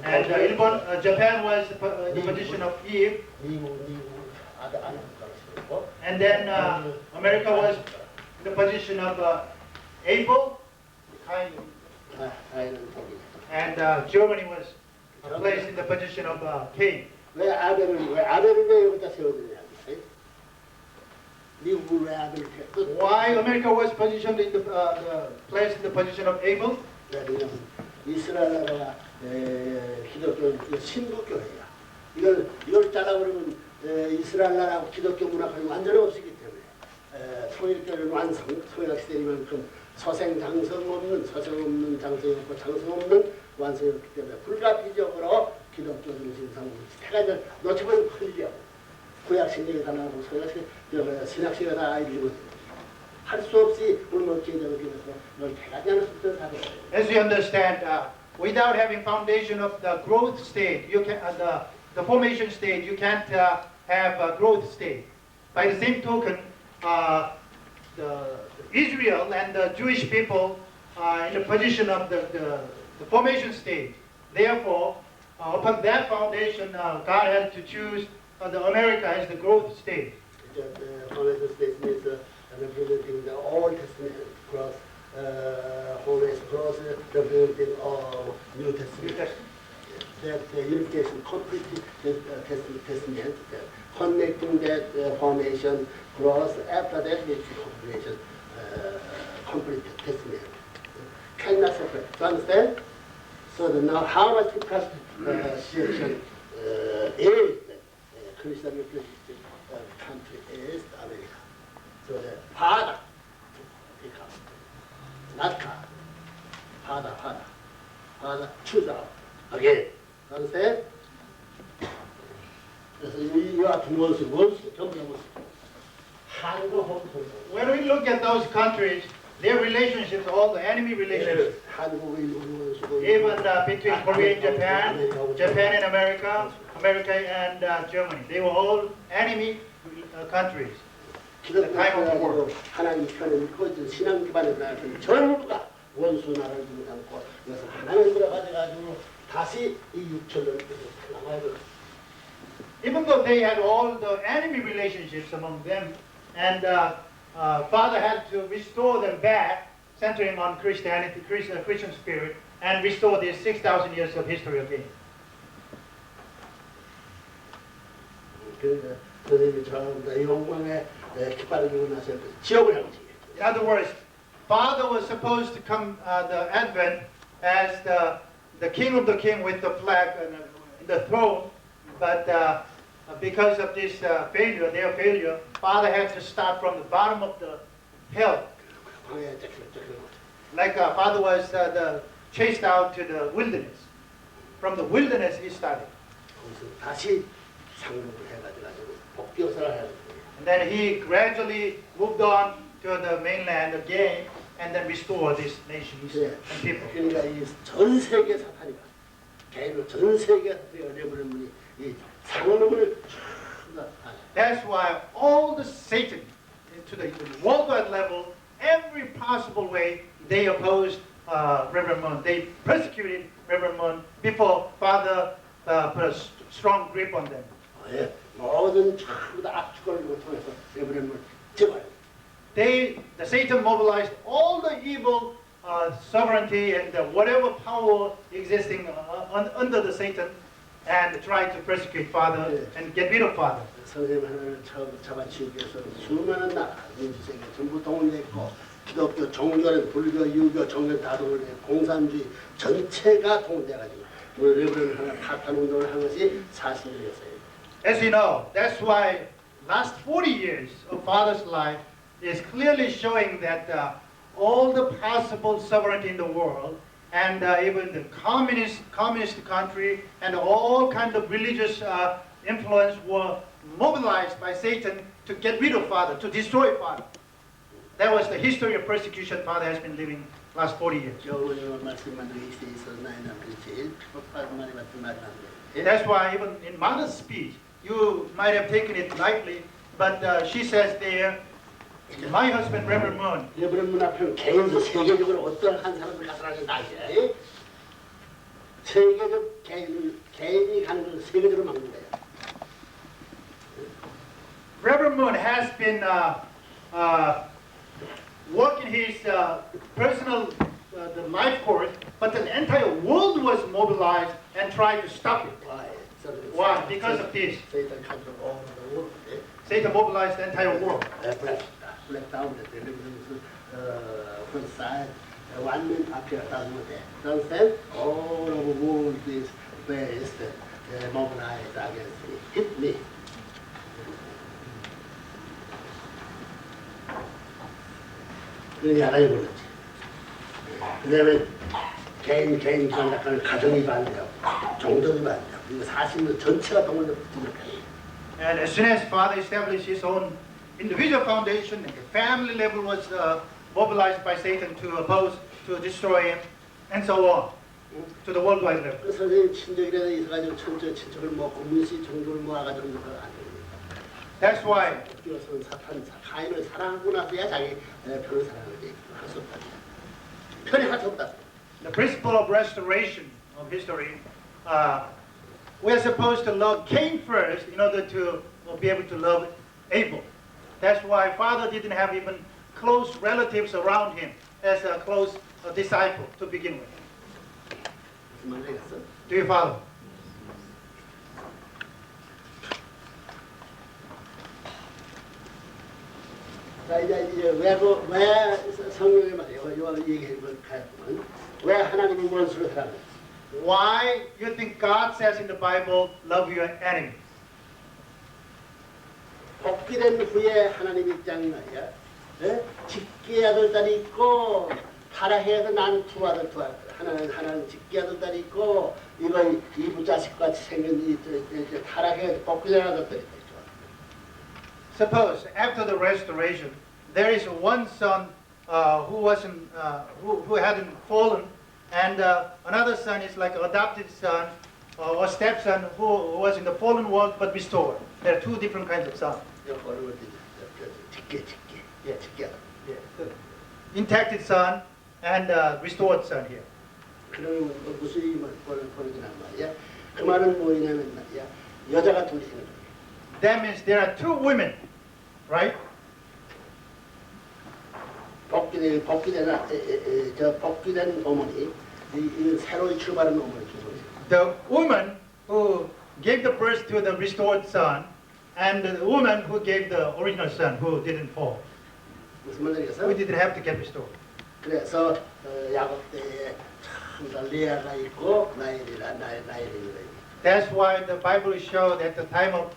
And Japan was the position of Eve. 미국 아들 떨어지고. And then America was the position of Abel. And Germany was placed in the position of Cain. 왜 아벨을 왜 여기다 세워드냐? 미국을 왜 아벨을 Why America was positioned in the placed in the position of Abel? 왜냐면 이스라엘 나라가 기독교 신부교회야. 이걸 잘라버리면 이스라엘 나라하고 기독교 문화가 완전히 없기 때문에 통일교회는 완성, 통일학 시대만큼 서생 장성 없는 장성이 없고 장성 없는 완성이 없기 때문에 불가피적으로 기독교 중심상 세 가지를 놓치면 큰일 이야. 구약 신약이 다 나오고 신약 시대가 다 이루어지고 할 수 없이 울먹게 되고 그래서 널 세 가지 하는 숫자를 다 돼요. As you understand, without having foundation of the growth state, you can the formation stage, you can't have a growth state. By the same token, the Israel and the Jewish people are in the position of the formation stage. Therefore, upon that foundation, God had to choose the America as the growth stage. The formation stage means representing the Old Testament cross, formation cross representing New Testament. That the unification, complete testament, connecting that formation cross after that makes confirmation, complete testament. Cannot separate. Do you understand? So now how much it costs section is Christian representative country is America. So the father becomes not God. Father choose out again. Understand? 그래서 이 같은 원수 전부 다 원수. 한국 원수. When we look at those countries, their relationships, all the enemy relationships, even between Korea and Japan, Japan and America, America and Germany, they were all enemy countries. The time of the war. 하나님 편에 그 신앙 기반의 나라들 전부가 원수 나라를 담고 그래서 하나님을 가져가지고 다시 이 육천을 나가야 돼. Even though they had all the enemy relationships among them, and Father had to restore them back, centering on Christianity, Christian spirit, and restore these 6,000 years of history again. 그래서 선생님이 저는 영광의 깃발을 들고 나서 지옥을 향해. In other words, Father was supposed to come the Advent as the King of the King with the flag and the throne, but because of this failure, their failure, Father had to start from the bottom of the hell. Like Father was chased out to the wilderness. From the wilderness he started. 다시 상륙을 해가지고 복귀해서 해야 돼. And then he gradually moved on to the mainland again, and then restored these nations and people. 그러니까 이 전 세계 사탄이가 개인으로 전 세계 사탄이 어려버린 분이 이 상륙을 That's why all the Satan, to the worldwide level, every possible way, they opposed Reverend Moon. They persecuted Reverend Moon before Father put a strong grip on them. 모든 전부 다 압축을 통해서 레버런을 제거해요. The Satan mobilized all the evil sovereignty and whatever power existing under the Satan, and tried to persecute Father and get rid of Father. 선생님 하나를 잡아치우기 위해서 수많은 나라, 민주세계 전부 동원했고 기독교, 종교는 불교, 유교, 종교 다 동원해 공산주의 전체가 동원돼가지고 우리 레버런 하나 파탄 운동을 한 것이 사실이었어요. As you know, that's why last 40 years of Father's life is clearly showing that all the possible sovereignty in the world, and even the communist country, and all kinds of religious influence were mobilized by Satan to get rid of Father, to destroy Father. That was the history of persecution Father has been living last 40 years. 여호와의 말씀만 있어 나의 남편이 제일 피곤한 말이 같은 말을 한 거예요. That's why even in mother's speech, you might have taken it lightly, but she says there, my husband Reverend Moon, 레브론 문 앞에는 개인도 세계적으로 어떤 한 사람을 가서라는 나이야. 세계적 개인이 가는 걸 세계적으로 막는 거야. Reverend Moon has been working his personal the life course, but the entire world was mobilized and tried to stop it. Why? Because of this. Satan controls all the world. Satan mobilized the entire world. Black down the one side, one man up here down there. Understand? All over the world is based mobilized against me. Hit me. 그게 하나의 그렇지. 그 다음에 개인 반대하는 가정이 반대하고 종족이 반대하고 이거 사실은 전체가 동원되어 붙는 거예요. And as soon as Father established his own individual foundation, the family level was mobilized by Satan to oppose, to destroy him, and so on, to the worldwide level. 그 선생님 친족이라도 있어가지고 친족을 먹고 문시 종족을 모아가지고 그런 거안 됩니다. That's why 뛰어서는 가인을 사랑하고 나서야 자기 편을 사랑하지. 할 수 없다. 편히 할 수 없다. the principle of restoration of history, we are supposed to love Cain first in order to be able to love Abel. That's why Father didn't have even close relatives around him as a close disciple to begin with. 무슨 말 하겠어? Do you follow? 자 이제 왜 성경에 말이에요. 요 얘기해 보면 왜 하나님이 원수를 사랑해? Why you think God says in the Bible, love your enemy? 복귀된 후에 하나님 입장이 말이야. 직계 아들 딸이 있고 타락해서 난 두 아들. 하나는 직계 아들 딸이 있고 이거 이부 자식같이 생긴 이 타락해서 복귀된 아들들이 있죠. Suppose after the restoration, there is one son who hadn't fallen, and another son is like an adopted son or stepson who was in the fallen world but restored. There are two different kinds of sons. 직계 아들. Yeah, the intacted son and restored son here. 그러면 무슨 일을 벌어지란 말이야? 그 말은 뭐냐면 말이야. 여자가 둘이 있는 거야. That means there are two women, right? 복귀된 어머니, 이 새로이 출발하는 어머니. The woman who gave the birth to the restored son, and the woman who gave the original son who didn't fall, 무슨 말이겠어? who didn't have to get restored. 그래서 야곱 때에 참 레아가 있고 나엘이라. That's why the Bible shows that at the time of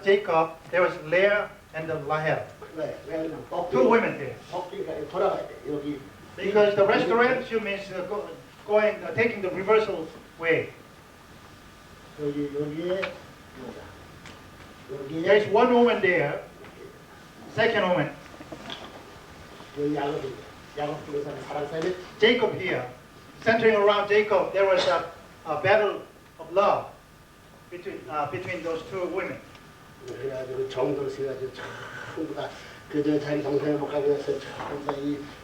Jacob, there was Leah and Rahel. Two women there. 복귀가 돌아가야 돼. 여기 Because the restoration means taking the reversal way. 여기에 There is one woman there, second woman, 여기 야곱 중에서 사랑 사이 Jacob here. Centering around Jacob, there was a battle of love between those two women. 그래가지고 정도를 세가지고 전부 다 그저 자기 동생을 못 가게 해서 전부 다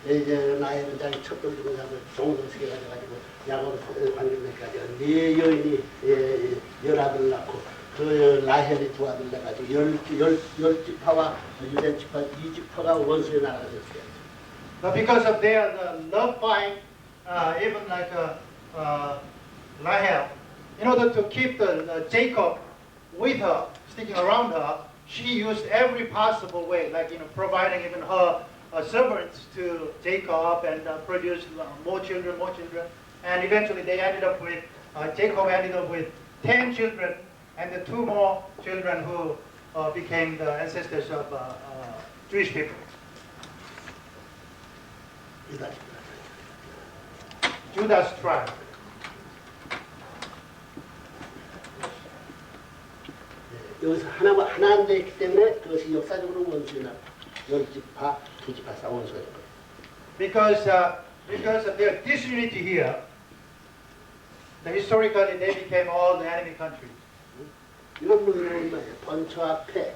이제 나이는 자기 첩들 두고 자고 정도를 세가지고 야곱을 관계까지 네 여인이 10아들 낳고 그 라헬이 2아들 낳아가지고 열 지파와 유대 지파 2지파가 원수에 나가졌어요. But because of their love fight, even like Rahel, in order to keep Jacob with her, sticking around her, she used every possible way, like providing even her servants to Jacob and produced more children, and eventually they ended up with Jacob ended up with 10 children and the 2 more children who became the ancestors of Jewish people. 유다 Judah's tribe. 여기서 하나 안 되기 때문에 그것이 역사적으로 원수나 열 지파, 두 지파 싸 원수가 된 거예요. Because of their disunity here, historically they became all the enemy countries. 이런 분들은 말이에요. 번처 앞에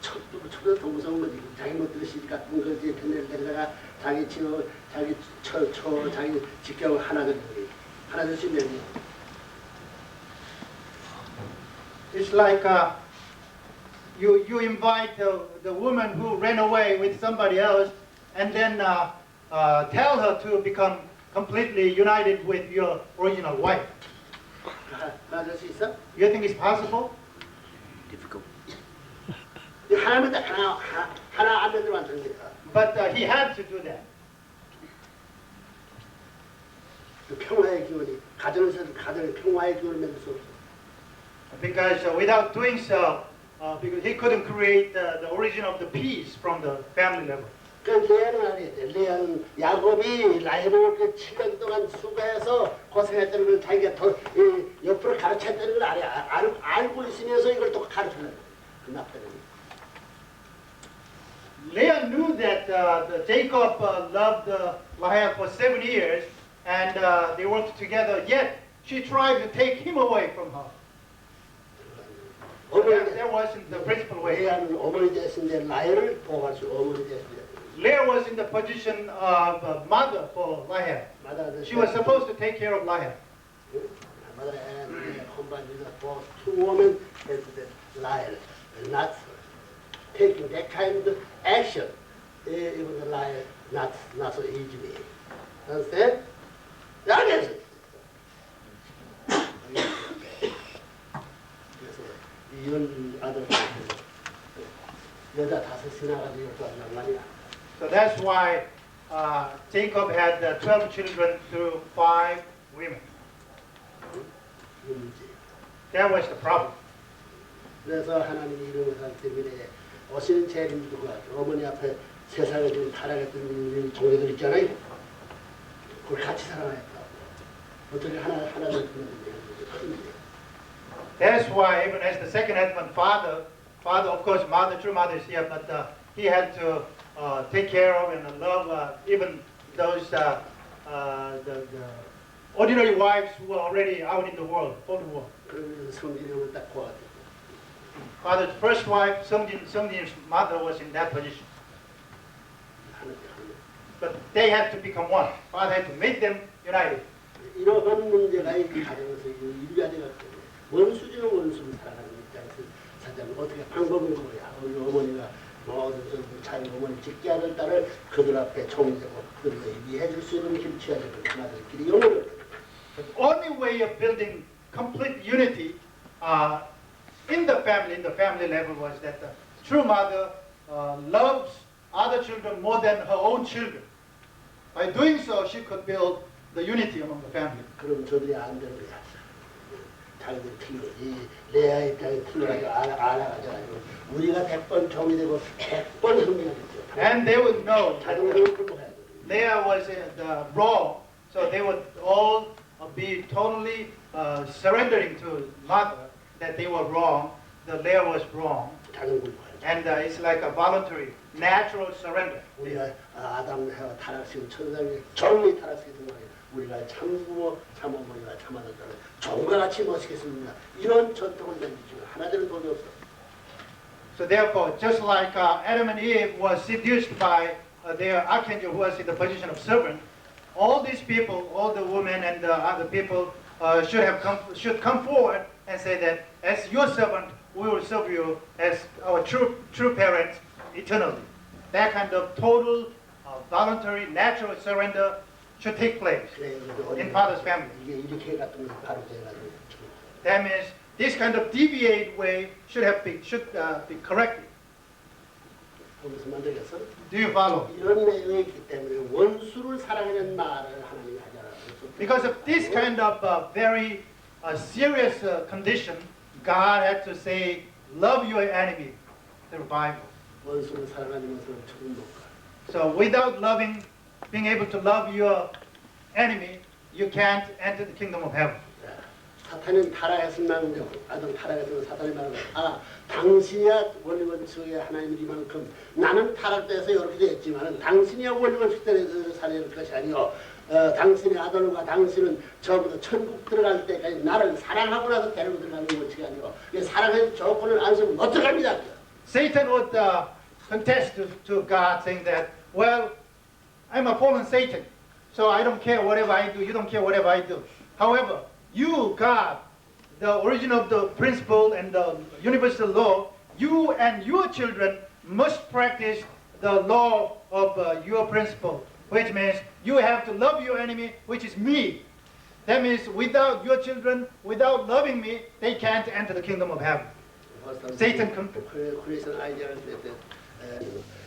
척도 더 무서운 거지. 자기 못들이 시집 같은 거지. 편을 내다가 자기 치워, 자기 자기 직경을 하나 되는 거예요. 하나 될 수 있는 거예요. It's like you invite the woman who ran away with somebody else and then tell her to become completely united with your original wife. 하나 될 수 있어? You think it's possible? 하나면 하나 안 되도록 안 됩니다. But he had to do that. 그 평화의 기원이 가정을 평화의 기원을 만들 수 없어. Because without doing so, because he couldn't create the origin of the peace from the family level. 그러니까 레아는 알아야 돼. 레아는 야곱이 라헬을 그 7년 동안 수고해서 고생했다는 걸 자기가 더 옆으로 가르쳤다는 걸 알고 있으면서 이걸 또 가르쳐는 그 나쁜 Leah knew that Jacob loved Rahel for 7 years, and they worked together. Yet she tried to take him away from her. That wasn't the principal way. 레아는 어머니 됐는데 라헬을 보호할 수 어머니 됐는데. Leah was in the position of a mother for Rahel. She was supposed to take care of Rahel. Mother and combined for 2 women as the Rahel, not taking that kind of action. Even the Rahel not so easily. Understand? That is it. 그래서 이런 아들 여자 5이나 가지고 또 말이야. So that's why Jacob had 12 children through 5 women. That was the problem. 그래서 하나님이 이런 것을 하기 때문에 오시는 재림들과 어머니 앞에 세상에 좀 타락했던 종교들 있잖아요. 그걸 같이 살아야겠다. 어떻게 하나를 듣는데. That's why even as the second husband, father of course, true mother is here, but he had to take care of and love even those the ordinary wives who were already out in the world, for the world. 그러면서 성진형을 딱 보았대. Father's first wife, Seung진's mother, was in that position. But they had to become one. Father had to make them united. 이러한 문제가 이 가정에서 일가지가 때문에 원수지는 원수를 살아가는 입장에서 사장 어떻게 방법은 뭐야? 우리 어머니가 자기 어머니 직계 하는 딸을 그들 앞에 총되고 그들에게 이해해줄 수 있는 김치가 되고 하나들끼리 영혼을. The only way of building complete unity in the family level, was that the true mother loves other children more than her own children. By doing so, she could build the unity among the family. 그럼 저들이 안 되는 거야. 자기들이 틀려. 이 레아 입장이 틀려가지고 알아가지고 우리가 100번 종이 되고 100번 흥미가 됐죠. And they would know 자동으로 굴복해야 돼. Leah was wrong, so they would all be totally surrendering to mother that they were wrong, the Leah was wrong, 자동 굴복해야 돼. and it's like a voluntary, natural surrender. 우리가 아담 해와 타락시킨 천상에 정의 타락시킨 말이야. 우리가 참부모 참어머니가 참아졌다는 종과 같이 멋있겠습니다. 이런 전통을 던지지만 하나들은 돈이 없어. So therefore, just like Adam and Eve was seduced by their archangel who was in the position of servant, all these people, all the women and the other people should come forward and say that as your servant, we will serve you as our true parents eternally. That kind of total, voluntary, natural surrender should take place in father's family. 이게 이렇게 같은 거 바로 돼가지고. That means this kind of deviate way should be corrected. 무슨 말 되겠어? Do you follow? 이런 내용이 있기 때문에 원수를 사랑하는 말을 하나님이 하잖아. Because of this kind of very serious condition, God had to say, love your enemy, the Bible. 원수를 사랑하는 것은 죽은 못 가. So without loving, being able to love your enemy, you can't enter the kingdom of heaven. 사탄은 타락했으면 아담 타락했으면 사탄이 말하는 거야. 당신이야 원리원칙의 하나님이만큼 나는 타락돼서 이렇게 됐지만 당신이야 원리원칙대로 살아야 것이 아니요. 당신의 아들과 당신은 처음부터 천국 들어갈 때까지 나를 사랑하고 나서 데리고 들어가는 원칙이 아니고 사랑의 조건을 안 쓰면 못 들어갑니다. Satan would contest to God, saying that, well, I'm a fallen Satan, so I don't care whatever I do, you don't care whatever I do. However, you, God, the origin of the principle and the universal law, you and your children must practice the law of your principle, which means you have to love your enemy, which is me. That means without your children, without loving me, they can't enter the kingdom of heaven. Satan creates an idea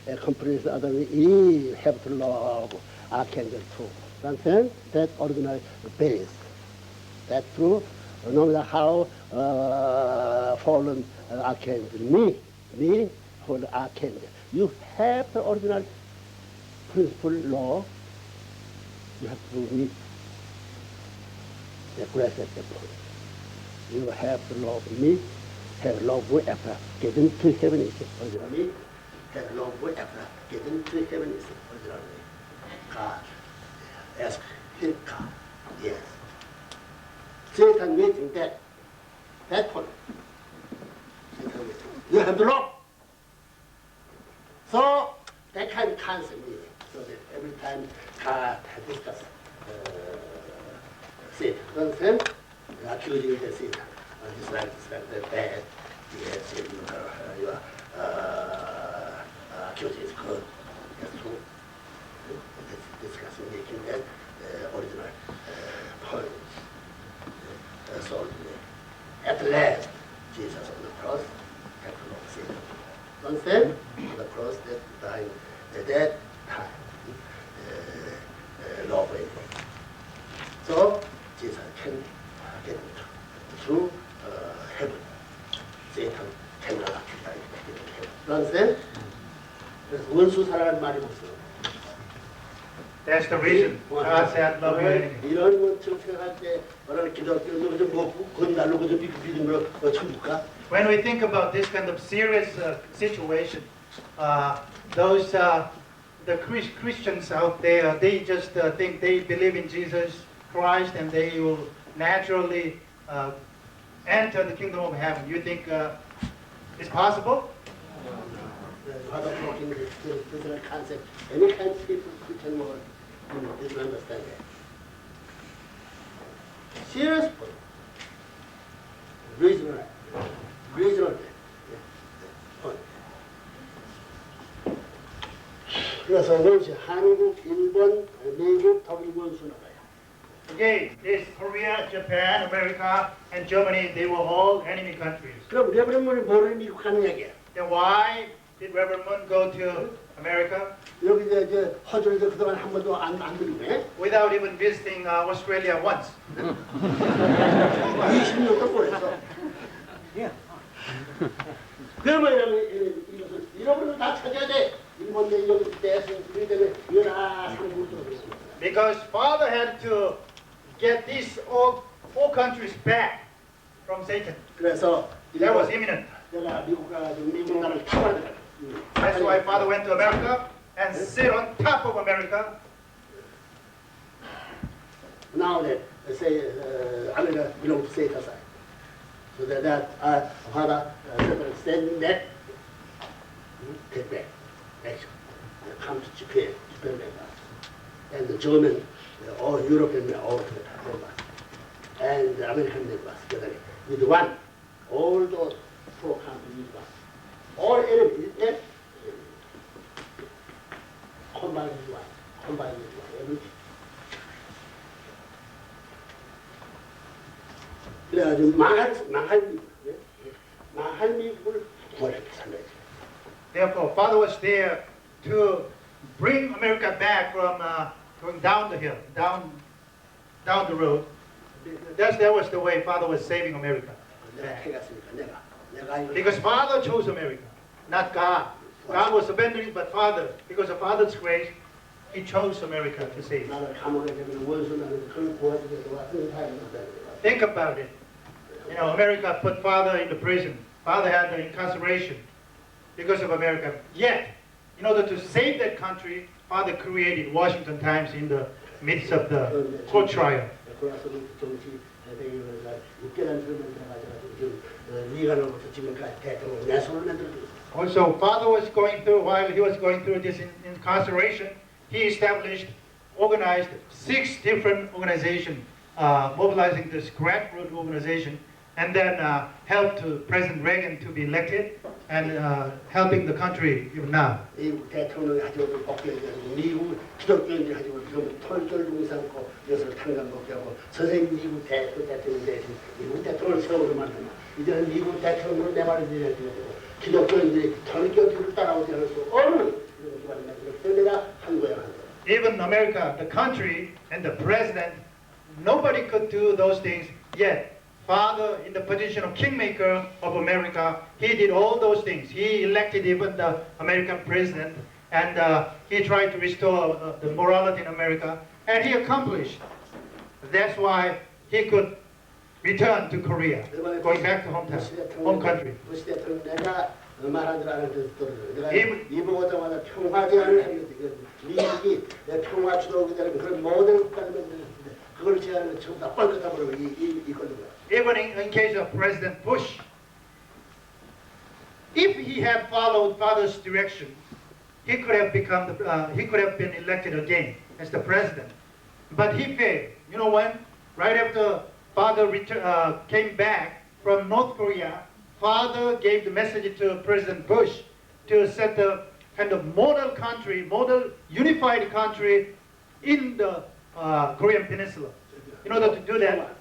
that completes other he have to love archangel too. Understand? That ordinary base. That's true. No matter how fallen archangel, me for the archangel. You have the ordinary principle law. You have to meet the grace at the point. You have to love me. Have love after getting to heaven is ordinary. Have love after getting to heaven is ordinary. God, ask him, God, yes. Satan waiting that point. Satan waiting. You have to love. So that kind of concept meaning. So that every time God discuss Satan, understand? Accusing the Satan. This like that bad. Yes, you are accusing is good. That's true. Discussing making that original point. So at last, Jesus on the cross had to love Satan. Understand? On the cross that died at that time. Love him. So Jesus can get through heaven. Satan cannot occupy heaven. Understand? 그래서 원수 사랑하는 말이 없어. That's the reason God said love your enemy. 이런 것처럼 생각할 때 뭐라 기독교는 그저 뭐 건달로 그저 믿음으로 천국 가? When we think about this kind of serious situation, those the Christians out there, they just think they believe in Jesus Christ and they will naturally enter the kingdom of heaven. You think it's possible? Other talking this concept. Any kind of people Christian world didn't understand that. Serious point. Reasonable point. 그래서 원수 한국, 일본, 미국, 독일 원수 나라야. Again, this Korea, Japan, America, and Germany, they were all enemy countries. 그럼 레버런문이 뭐를 미국 가는 얘기야? Then why did Reverend Moon go to America 여기 이제 허준에서 그동안 한 번도 안 들리네. without even visiting Australia once? 20년 동안 했어. 그러면 이것을 잃어버리면 다 찾아야 돼. 일본 내 여기 대신 그리 때문에 연하 상부도 Because Father had to get these all four countries back from Satan. 그래서 That was imminent. 내가 미국 가가지고 미국 나라를 타고 That's why Father went to America and sit on top of America. Now that say America belongs to Satan side, so that Father send that take back action, come to Japan member, and the German, all European members, all members, and the American members together with one, all those four countries with one, all enemies, combined with one, everything. 그래가지고 망할 미국을 구원하게 살려야지. Therefore, Father was there to bring America back from going down the hill, down the road. That was the way Father was saving America. 내가 해갔으니까 내가 Because Father chose America, not God. God was abandoning, but Father, because of Father's grace, He chose America to save. 나를 감옥에 되면 원수 나는 그걸 도와주겠다고 하는 사람이 없다. Think about it. You know, America put Father in the prison. Father had the incarceration because of America. Yet, in order to save that country, Father created Washington Times in the midst of the court trial. 그래서 정치 대의가 육개월 들면 들어가지고 지금 미간으로부터 지금까지 대통령 내 손을 만들고. Also, Father was going through, while he was going through this incarceration, he established, organized 6 different organizations, mobilizing this grassroots organization, and then helped President Reagan to be elected, and helping the country even now. 미국 대통령이 가지고 복귀해가지고 미국 기독교인들이 가지고 지금 털결 삼고 이것을 탄감복귀하고 선생님 미국 대통령 대신 미국 대통령을 세우려 만드나 이제는 미국 대통령을 내 말을 들려주고 기독교인들이 털결을 따라오지 않을 수 없는 이런 기반을 만들고 내가 한 거야 한 거야. Even America, the country, and the president, nobody could do those things yet. Father, in the position of kingmaker of America, he did all those things. He elected even the American president, and he tried to restore the morality in America, and he accomplished. That's why he could return to Korea, going back to home country. 부시 대통령 내가 말한 줄 아는 듯 내가 이- 이번 오자마자 평화 제안을 했는데 미국이 평화 주도하기 전에 그런 모든 국가를 만드는데 그걸 제안을 전부 다 뻘끗다 버리고 이 걸린 거야. Even in case of President Bush, if he had followed Father's direction, he could have he could have been elected again as the president. But he failed. You know when? Right after Father came back from North Korea, Father gave the message to President Bush to set the kind of model country, model unified country in the Korean Peninsula. In order to do that,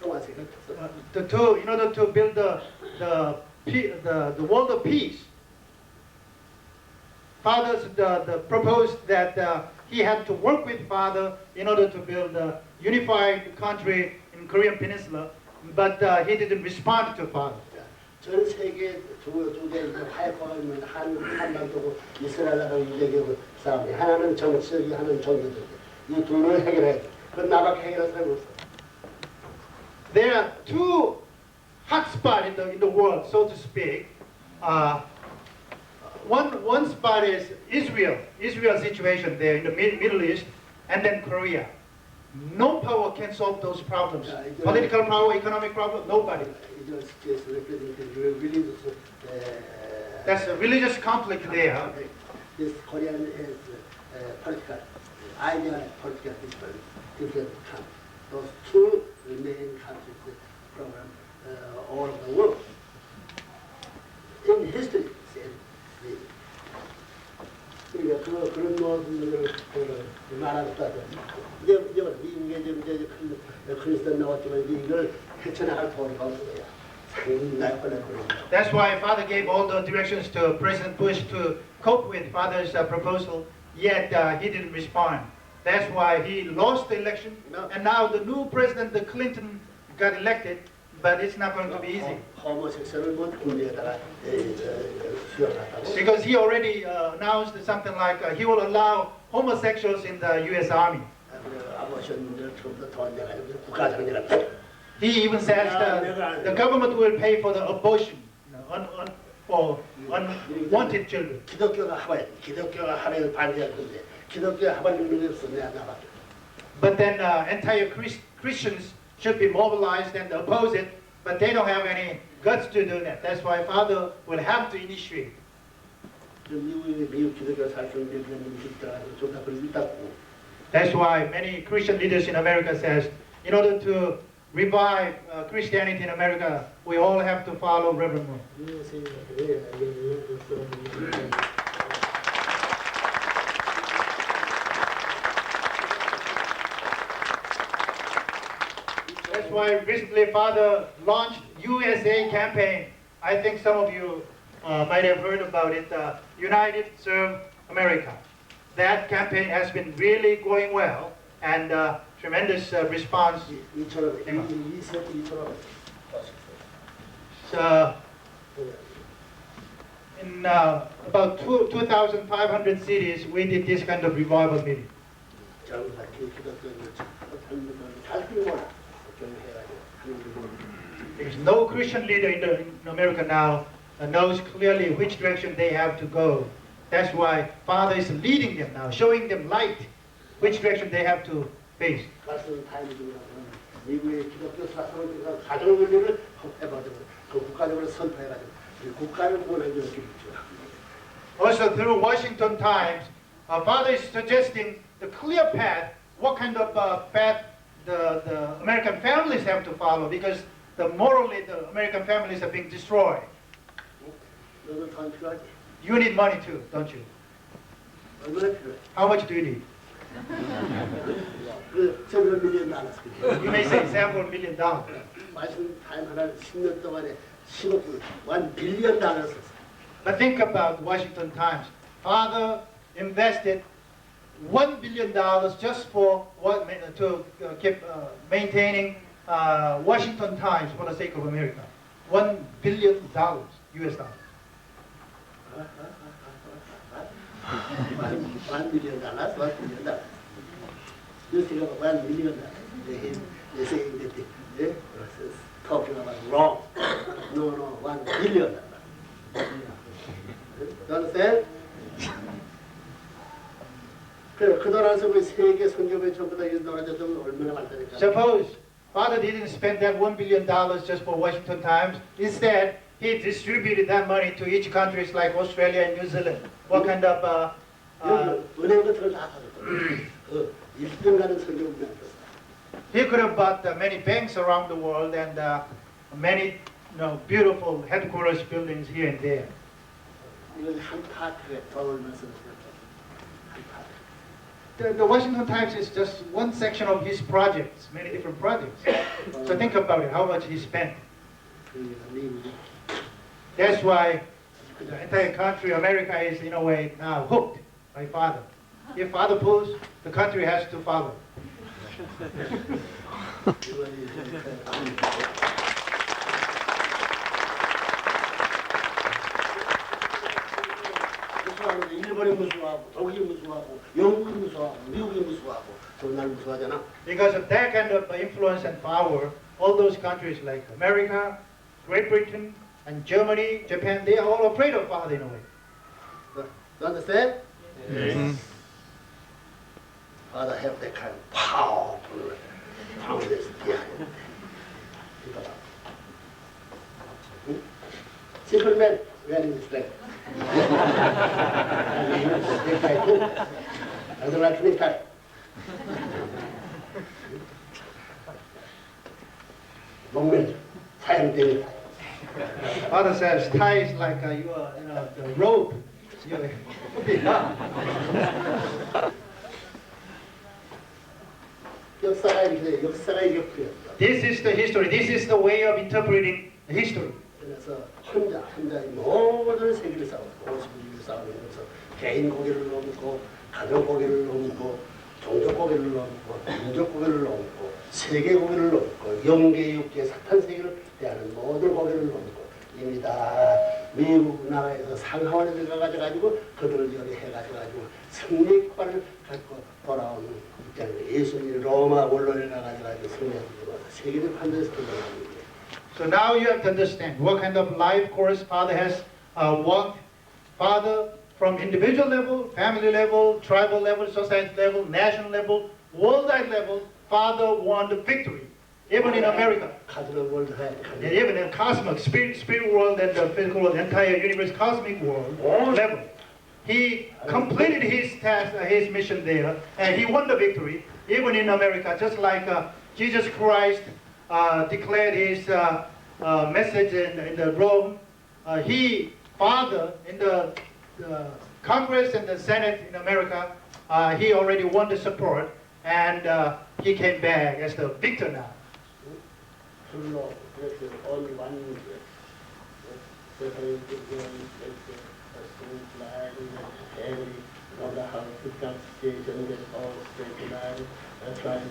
평화 세계 in order to build the world of peace, Father proposed that he had to work with Father in order to build a unified country in Korean Peninsula, but he didn't respond to Father. 전 세계 두개 파이퍼가 있는 한반도고 이스라엘하고 유대교 싸움이 하나는 정치적이 하나는 종교적이 이 둘을 해결해야 돼. 그건 나밖에 해결할 사람이 없어. There are 2 hotspots in the world, so to speak. One spot is Israel situation there in the Middle East, and then Korea. No power can solve those problems. Political power, economic problem, nobody. That's a religious conflict there. This Korean is political, ideal political different countries. Those 2 main countries from all over the world. In history, 그러니까 그런 모든 것을 말하는 것도 아니고 이제 미국에 이제 크리스천 나왔지만 이걸 헤쳐나갈 도리가 없는 거야. 상당히 뻔했거든요. That's why Father gave all the directions to President Bush to cope with Father's proposal, yet he didn't respond. That's why he lost the election, and now the new president, the Clinton, got elected, but it's not going to be easy. 호모섹스를 뭐 군대에다가 수용한다고. Because he already announced something like he will allow homosexuals in the U.S. Army. 아버션 문제를 좀더 더 내가지고 국가장려를. He even says the government will pay for the abortion for unwanted children. 기독교가 하면 반대할 건데 기독교 하면 능력이 없어 내가 나밖에. But then entire Christians should be mobilized and oppose it, but they don't have any guts to do that. That's why Father will have to initiate. 미국 기독교 살수 있는 미식자가 좀다 그런 있다고. That's why many Christian leaders in America says, in order to revive Christianity in America, we all have to follow Reverend Moon. That's why recently Father launched USA campaign. I think some of you might have heard about it, United Serve America. That campaign has been really going well, and tremendous response. So in about 2,500 cities, we did this kind of revival meeting. 정확히 기독교를 젊은이들 잘 끌고 경해가지고 하는 거. There's no Christian leader in America now that knows clearly which direction they have to go. That's why Father is leading them now, showing them light, which direction they have to face. 가슴 타임즈는 미국의 기독교 사상을 가정 원리를 해가지고 그 국가적으로 선포해가지고 이 국가를 구원해주는 길이죠. Also through Washington Times, Father is suggesting the clear path, what kind of path the American families have to follow, because morally the American families are being destroyed. 너도 돈 필요하지? You need money too, don't you? 얼마나 필요해? How much do you need? 그 several million dollars. You may say several $1 million. 마신 타임 하나 10년 동안에 10억 불, $1 billion 썼어. But think about Washington Times. Father invested $1 billion just for to keep maintaining Washington Times for the sake of America. $1 billion US dollars. $1 billion, $1 billion. You think of $1 million. They saying that they talking about wrong. No, $1 billion. You understand? 그 돈에서 그 세계 선교회 전부 다 나라들도 얼마나 많다니까. Suppose Father didn't spend that $1 billion just for Washington Times. Instead, he distributed that money to each countries like Australia and New Zealand. What kind of 은행 같은 걸다 사줬어. 1등 가는 선교회. He could have bought many banks around the world and many beautiful headquarters buildings here and there. 이건 한 파트에 돈 얼마 쓰는 한 파트. The Washington Times is just one section of his projects, many different projects. So think about it, how much he spent. 미국이 That's why the entire country, America, is in a way now hooked by Father. If Father pulls, the country has to follow. 일본이 무서워하고 독일이 무서워하고 영국이 무서워하고 미국이 무서워하고 날 무서워하잖아. Because of that kind of influence and power, all those countries like America, Great Britain, and Germany, Japan, they are all afraid of Father in a way. You understand? Yes. Father have that kind of powerful foundation behind it. Simple man, wearing his flag. I don't like to tie. 목면 사용되는 tie. Father says tie is like the rope. 역사가 이렇게 역사가 이렇게 풀렸어. This is the history. This is the way of interpreting the history. 그래서 혼자 모든 세계를 싸우고 51을 싸우면서 개인 고기를 넘고 가정 고기를 넘고 종족 고기를 넘고 민족 고기를 넘고 세계 고기를 넘고 영계 육계 사탄 세계를 대하는 모든 고기를 넘고 이미 다 미국 나라에서 상하원에 들어가가지고 그들을 요리해가지고 승리 깃발을 갖고 돌아오는 입장에 예수님이 로마 원론에 가가지고 승리하고 세계를 판단해서 돌아가는 거예요. So now you have to understand what kind of life course Father has walked. Father, from individual level, family level, tribal level, society level, national level, worldwide level, Father won the victory. Even in America, even in cosmic, spirit world and the physical world, the entire universe, cosmic world level. He completed his task, his mission there, and he won the victory. Even in America, just like Jesus Christ declared his message in the Rome, Father, in the Congress and the Senate in America, he already won the support, and he came back as the victor now. only one every no matter how difficult situation gets all straight line, trying to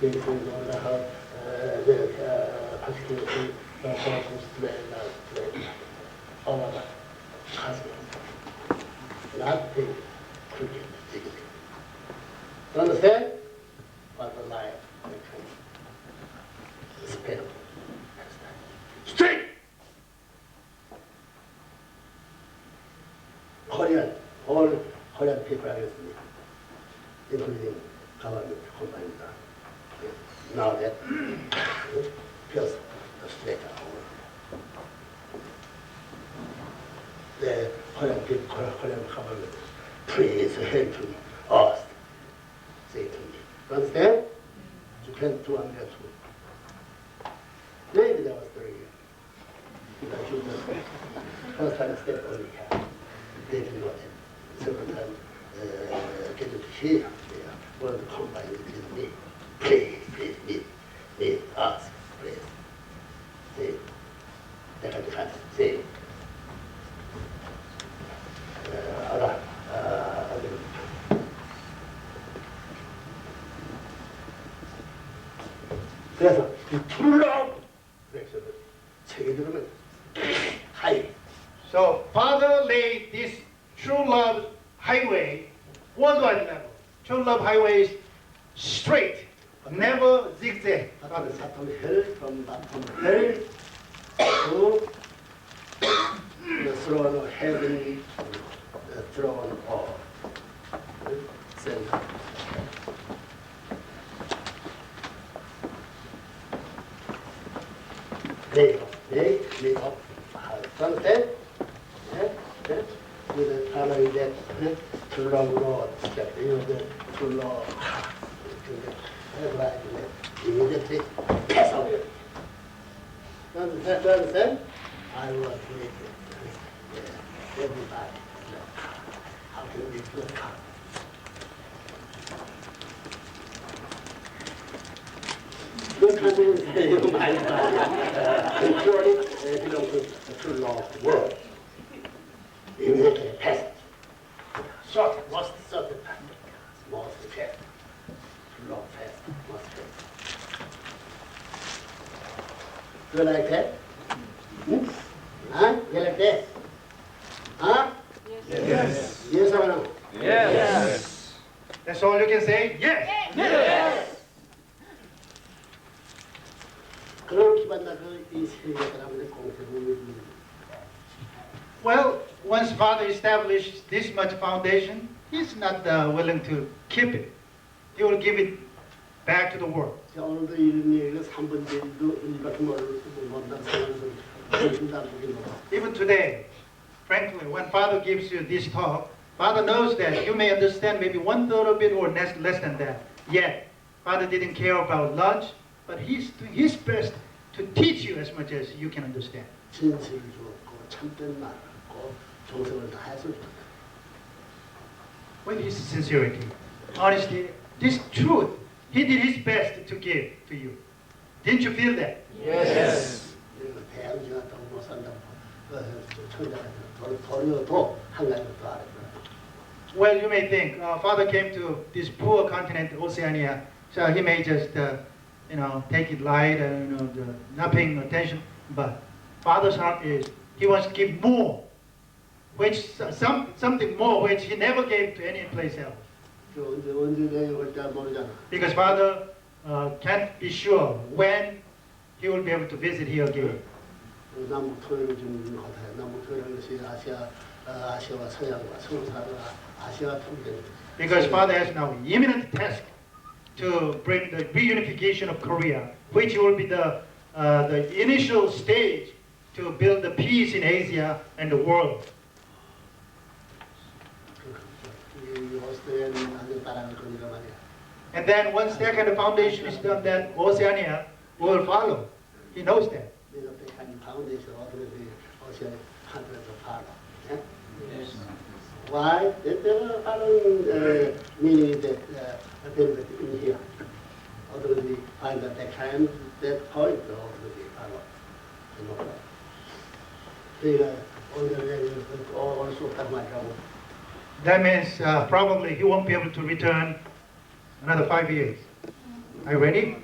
get things no matter how the particularly focus straight line. All of that. 가슴. Not big, crooked, zigging. You understand? What the lie span of straight. All Korean people are with me, including government companies. Now that feels straight out. The Korean people, Korean government, please help us. Say to me. You understand? Japan 200 too. Maybe that was 3 years. Because you just first time step only had. They didn't know that. Second time, get to here, one of the combine with me. Please, meet us, please. See? They had to say. 그래서 이 풀로 그래서 책에 들으면 하이. So Father laid this true love highway worldwide level. True love highway is straight, never zigzag. Father sat on hell from hell to the throne of heaven, the throne of center. Lay up. Understand? Yeah? With the following that too long road, the too long, immediately pass away. Understand? I want to make it. Everybody. How can we do it? Good country, you might it belongs to the true law of the world. Immediately passage. Short, most certain passage. Most fast. True law fast, most fast. Do you like that? Huh? You like that? Huh? Yes. Yes or no? Yes. That's all you can say? Yes. Yes. 그런 기반나 이 세계가 사람들의 공생을 Well, once Father established this much foundation, he's not willing to keep it. He will give it back to the world. 오늘도 이런 얘기를 3분 뒤도 이밖에 못한다고 생각해서 Even today, frankly, when Father gives you this talk, Father knows that you may understand maybe 1/3 of it or less than that. Yet, Father didn't care about lunch, but he's doing his best to teach you as much as you can understand. 진실을 주었고 참된 말을 했고 정성을 다해서 줬다. With his sincerity, honesty, this truth, he did his best to give to you. Didn't you feel that? Yes. 대학 지났다고 못 산다고 천장에서 버려도 한 가지 더 알아요. Well, you may think, Father came to this poor continent, Oceania, so he may just, take it light and not paying attention. But Father's heart is, he wants to give more, something more which he never gave to any place else. 언제 내려올지 모르잖아. Because Father can't be sure when he will be able to visit here again. 남북 통일을 좀 같아요. 남북 통일은 것이 아시아와 서양과 서구사와 아시아 통일. Because Father has now imminent task to bring the reunification of Korea, which will be the initial stage to build the peace in Asia and the world. And then once that kind of foundation is done, then Oceania will follow. He knows that. Why? There are following meaning that in here. Although find that they can that point already follow. That means probably he won't be able to return another 5 years. Are you ready?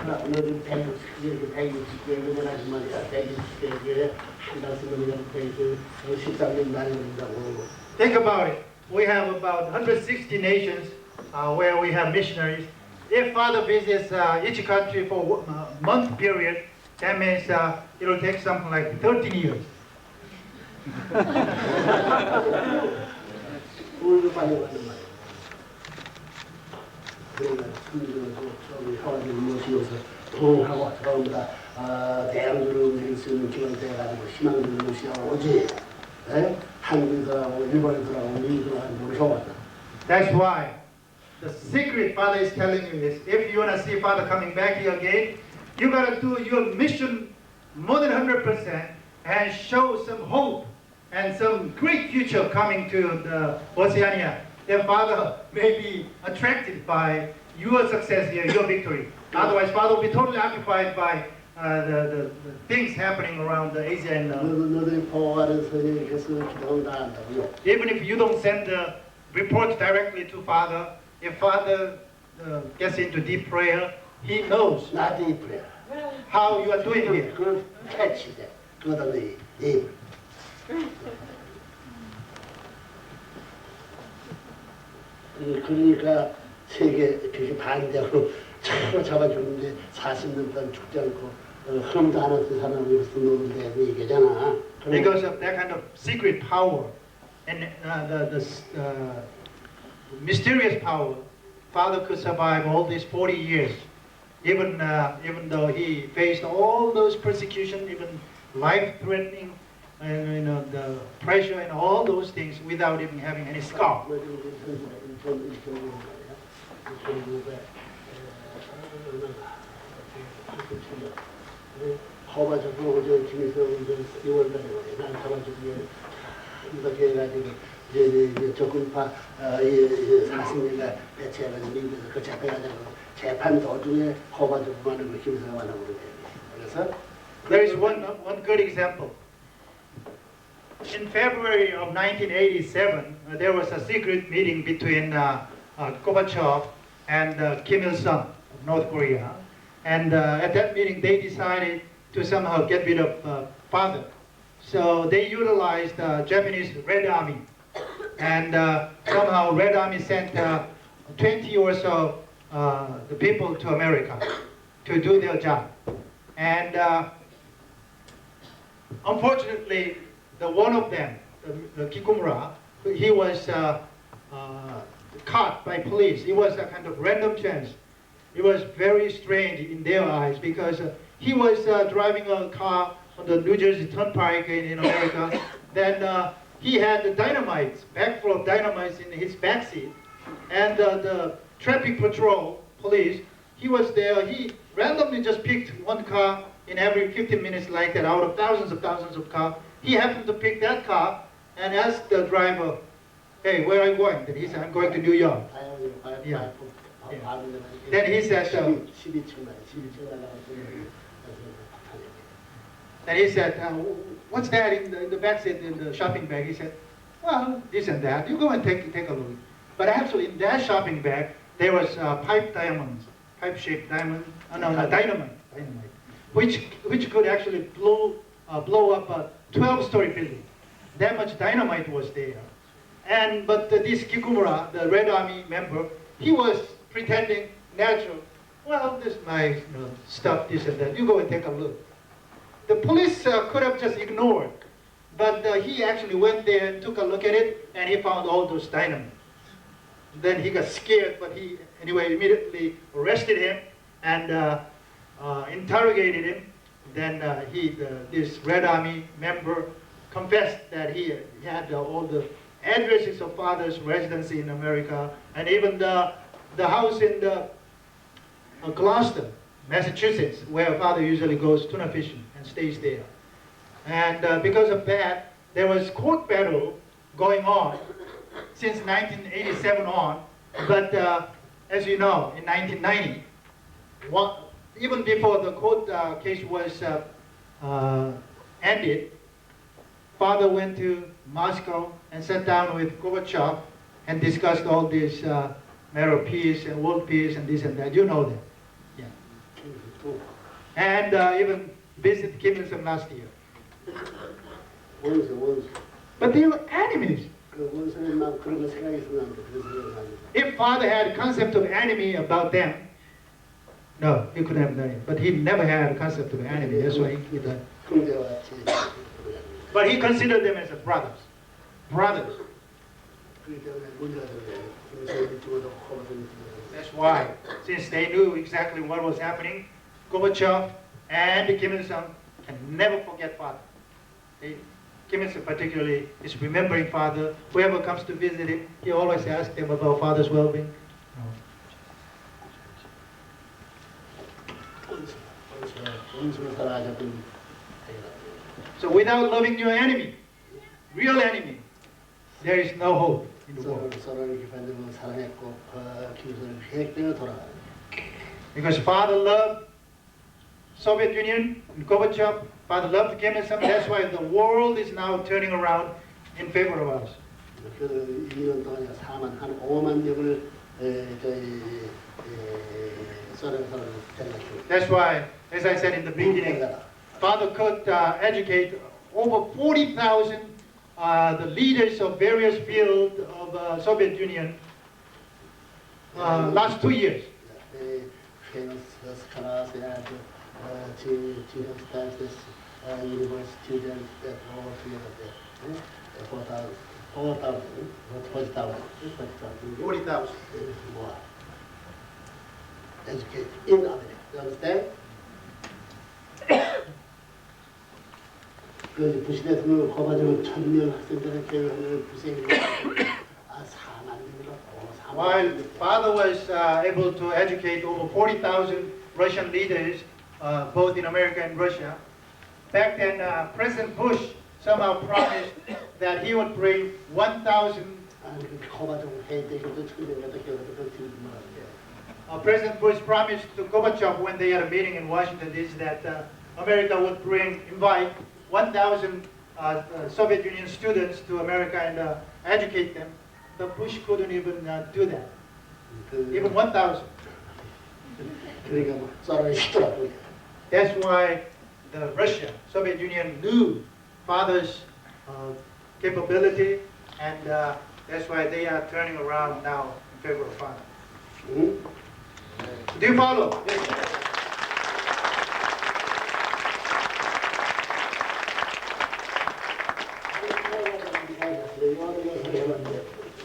오늘은 160개 아줌마니까 160개에 한 달씩은 그 13년 만에 된다고. Think about it. We have about 160 nations where we have missionaries. If Father visits each country for a month period, that means it will take something like 13 years. 오늘도 많이 왔단 말이에요. 그러니까 처음에 하와를 모시면서 통하고 전부 다 대양들을 움직일 수 있는 기관이 돼가지고 희망들을 모시고 오지. 한국에서라고 일본에서라고 미국에서라고 모셔왔다. That's why the secret Father is telling you is, if you want to see Father coming back here again, you got to do your mission more than 100% and show some hope and some great future coming to the Oceania. Then Father may be attracted by your success here, your victory. Otherwise, Father will be totally occupied by the things happening around Asia and 너희들이 보호하는 선생님께서 기도를 다 한다고요. even if you don't send the report directly to Father, if Father gets into deep prayer, he knows 나한테 이쁘래. how you are doing here. 그 캐치돼. 그거다 너희 입. 그러니까 세계 그렇게 반대로 자꾸 잡아주는데 40년 동안 죽지 않고 흠도 안 없는 사람이 무슨 노는데 그 얘기잖아. Because of that kind of secret power and the mysterious power, Father could survive all these 40 years, even though he faced all those persecution, even life-threatening, and the pressure and all those things without even having any scar. 허바적으로 어제 김일성 6월달에 난 잡아주기에 이렇게 해가지고 이제 적군파 40년간 배치해가지고 미국에서 그 잡혀가지고 재판 도중에 허바적으로 하는 거 김일성이 하는 거예요. 그래서 There is one good example. In February of 1987, there was a secret meeting between Gorbachev and Kim Il-sung of North Korea. And at that meeting, they decided to somehow get rid of Father. So they utilized Japanese Red Army. And somehow Red Army sent 20 or so the people to America to do their job. And unfortunately, the one of them, the Kikumura, he was caught by police. It was a kind of random chance. It was very strange in their eyes because he was driving a car on the New Jersey Turnpike in America. Then he had the dynamite, bag full of dynamite in his backseat. And the traffic patrol police, he was there. He randomly just picked one car in every 15 minutes like that out of thousands of cars. He happened to pick that car and asked the driver, "Hey, where are you going?" Then he said, "I'm going to New York." Yeah. Then he said, and he said, "What's that in the back seat in the shopping bag?" He said, "Well, this and that. You go and take a look." But actually, in that shopping bag, there was pipe-shaped diamond, dynamite, which could actually blow up a 12-story building. That much dynamite was there. But this Kikumura, the Red Army member, he was pretending natural. Well, this is my stuff, this and that. You go and take a look. The police could have just ignored, but he actually went there and took a look at it, and he found all those dynamite. Then he got scared, but he anyway immediately arrested him and interrogated him. Then this Red Army member confessed that he had all the addresses of Father's residency in America, and even the house in the Gloucester, Massachusetts, where Father usually goes tuna fishing and stays there. And because of that, there was court battle going on since 1987 on. But as you know, in 1990, even before the court case was ended, Father went to Moscow and sat down with Gorbachev and discussed all this matter of peace and world peace and this and that. You know that. Yeah. and even visited Kim Il-sung last year. 원수. But they were enemies. 그 원수는 막 그런 거 생각했으면 안 돼. 그런 생각을 안 해. If father had a concept of enemy about them, no, he couldn't have done it. But he never had a concept of enemy. That's why he did. 형제와 같이. But he considered them as brothers. Brothers. 그렇기 때문에 문제들이 김일성이 죽어도 코바든지. That's why, since they knew exactly what was happening, Gorbachev and Kim Il-sung can never forget father. Kim Il-sung particularly is remembering father. Whoever comes to visit him, he always asks him about father's well-being. 원수를 사랑하자던. So without loving your enemy, real enemy, there is no hope in the world. 서로를 기반으로 사랑했고 김일성은 계획대로 돌아가는. Because father loved Soviet Union and Gorbachev, father loved Kim Il-sung. That's why the world is now turning around in favor of us. 그 2년 동안에 4만 한 5만 명을 저희 소련서를 데려갔죠. That's why, as I said in the beginning, father could educate over 40,000 the leaders of various fields of Soviet Union last 2 years. University students that all together, 40,000. more educated in America. You understand? 그 부시 대통령 고바적은 1,000명 학생들을 교육하는 부생이 4만 명이라. While father was able to educate over 40,000 Russian leaders, both in America and Russia, back then President Bush somehow promised that he would bring 1,000. President Bush promised to Gorbachev when they had a meeting in Washington D.C. that America would invite 1,000 Soviet Union students to America and educate them. But Bush couldn't even do that. Even 1,000. That's why the Russia, Soviet Union knew father's capability, and that's why they are turning around now in favor of father. Do you follow? Yes.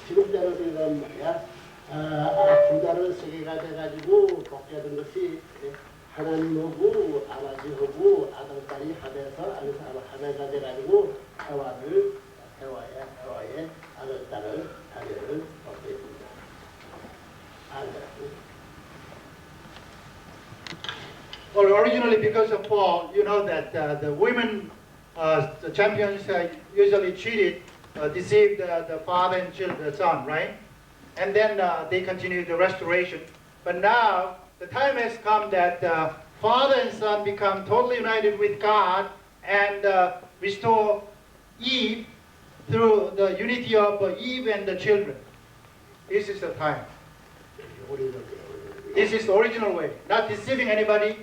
지금 때는 말이야, 분단을 세계가 돼가지고 복귀하던 것이 하나님하고 아버지하고 아들 딸이 하나가 돼가지고 해와의 아들 딸을 자녀를 복귀했습니다. Well, originally because of Paul, you know that the women, the champions usually cheated, deceived the father and the son, right? And then they continued the restoration. But now, the time has come that father and son become totally united with God and restore Eve through the unity of Eve and the children. This is the time. This is the original way. Not deceiving anybody,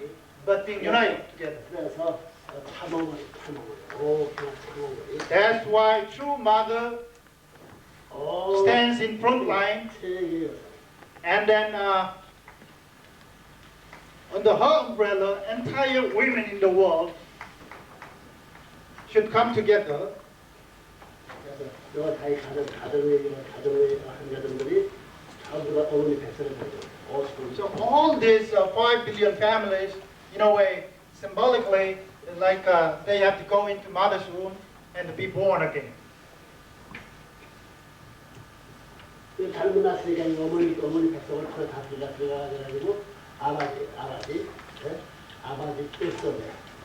but being united together. 그래서 참음을 That's why true mother stands in front line, and then under her umbrella, entire women in the world should come together. So all these 5 billion families, in a way, symbolically, like they have to go into mother's womb and be born again. 잘못 났으니까 어머니 백성을 다 들어가가지고 아버지 뱃속에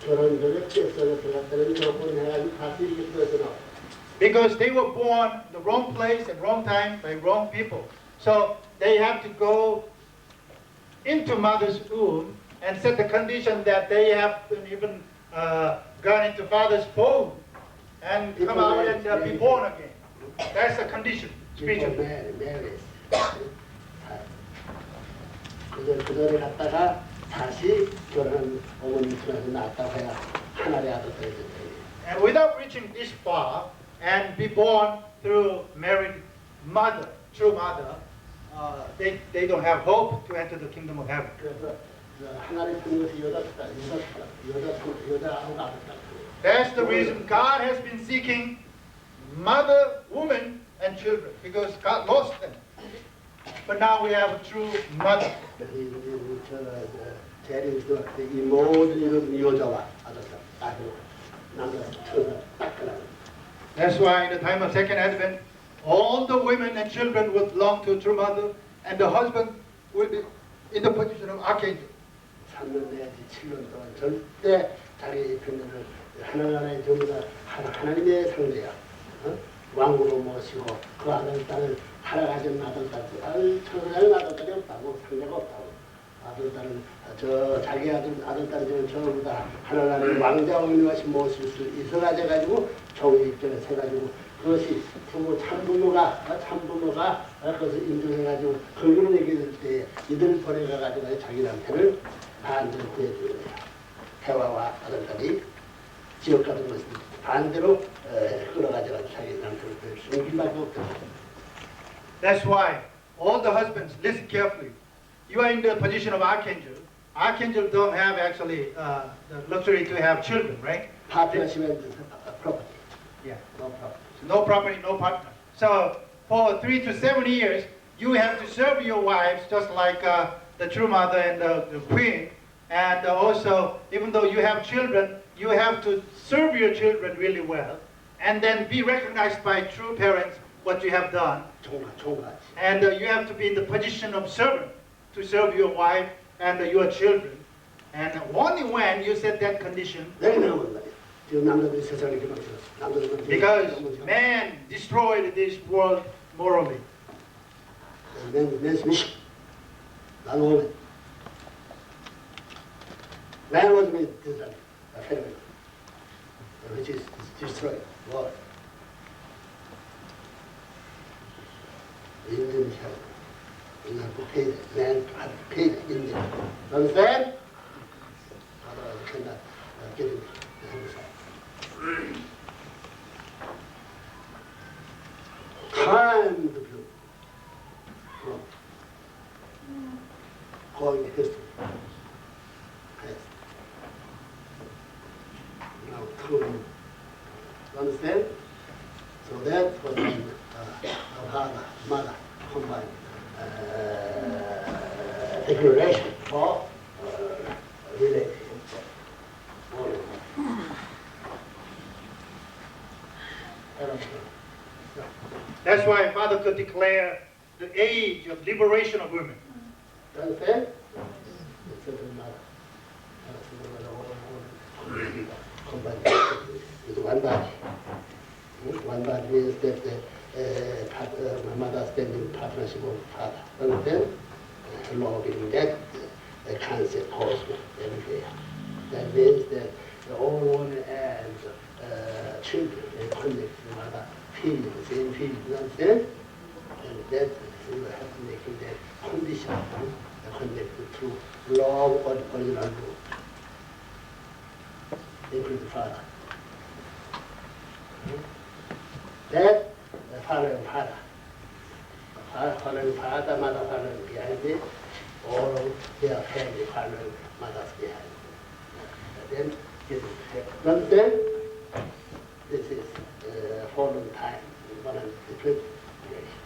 결혼 전에 뱃속에 들어갔다는 조건 해가지고 다시 이렇게 들어서 나와. Because they were born the wrong place at wrong time by wrong people. So they have to go into mother's womb and set the condition that they have even gone into father's womb and come out and be born again. That's the condition, spiritually. 그들을 갖다가 다시 결혼한 어머니 손에서 낳았다고 해야 하나의 아들 되야 된다. And without reaching this far and be born through married mother, true mother, they don't have hope to enter the kingdom of heaven. 그래서 하나님 준 것이 여자하고 아들다. That's the reason God has been seeking mother, woman, and children, because God lost them. But now we have a true mother. 대리도 이 모든 여자와 아들다. 남자 처자 딱 그래. That's why in the time of Second Advent, all the women and children will belong to a true mother, and the husband will be in the position of archangel. 3년 내지 7년 동안 절대 자기 편들을 하나님의 전부 다 하나님의 상대야. 왕으로 모시고 그 아들 딸을 하나가진 아들 딸 천사의 아들 딸이 없다고 상대가 없다고. 아들 딸은 자기 아들 딸들은 전부 다 하나님의 왕자 왕님같이 모실 수 있어가지고 종의 입장에 서가지고 그것이 참부모가 그것을 인정해가지고 그걸 얘기할 때 이들 보내가지고 자기 남편을 반대로 구해주는 거야. 태화와 아들딸이 지옥 같은 것을 반대로 끌어가지고 자기 남편을 구해주는 길밖에 없다. That's why all the husbands listen carefully. You are in the position of archangel. Archangel don't have actually the luxury to have children, right? 파트너십은 property. Yeah. No property. No property, no partner. So for 3 to 7 years, you have to serve your wives just like the true mother and the queen. And also, even though you have children, you have to serve your children really well, and then be recognized by true parents what you have done. 총같이. And you have to be in the position of servant to serve your wife and your children. And only when you set that condition, 왜 그러는 말이야? 지금 남자들이 세상을 이렇게 망쳤어. 남자들은 because man destroyed this world morally. 내 스미시. 나는 오면. Man was made this phenomenon, which is destroyed. What? 인증 샤워. You have to pay that. Man have to pay that 인증. Understand? Otherwise you cannot get into the homicide. Time to view. Going to history. Yes. Now, true. You understand? So that was our father, mother, combined declaration for relationship. That's why Father could declare the age of liberation of women. You understand? It doesn't matter. Combined. It's one body. One body means that the mother standing partnership of father. Understand? Loving that concept also everywhere. That means that the old one and children connect to mother, feeling the same feeling. You understand? And that you have to make that condition connected to love or original love, including the father. That following father. Following father, mother following behind it, all of their family following mothers behind it. Then it is understand? This is following time, 120 generation.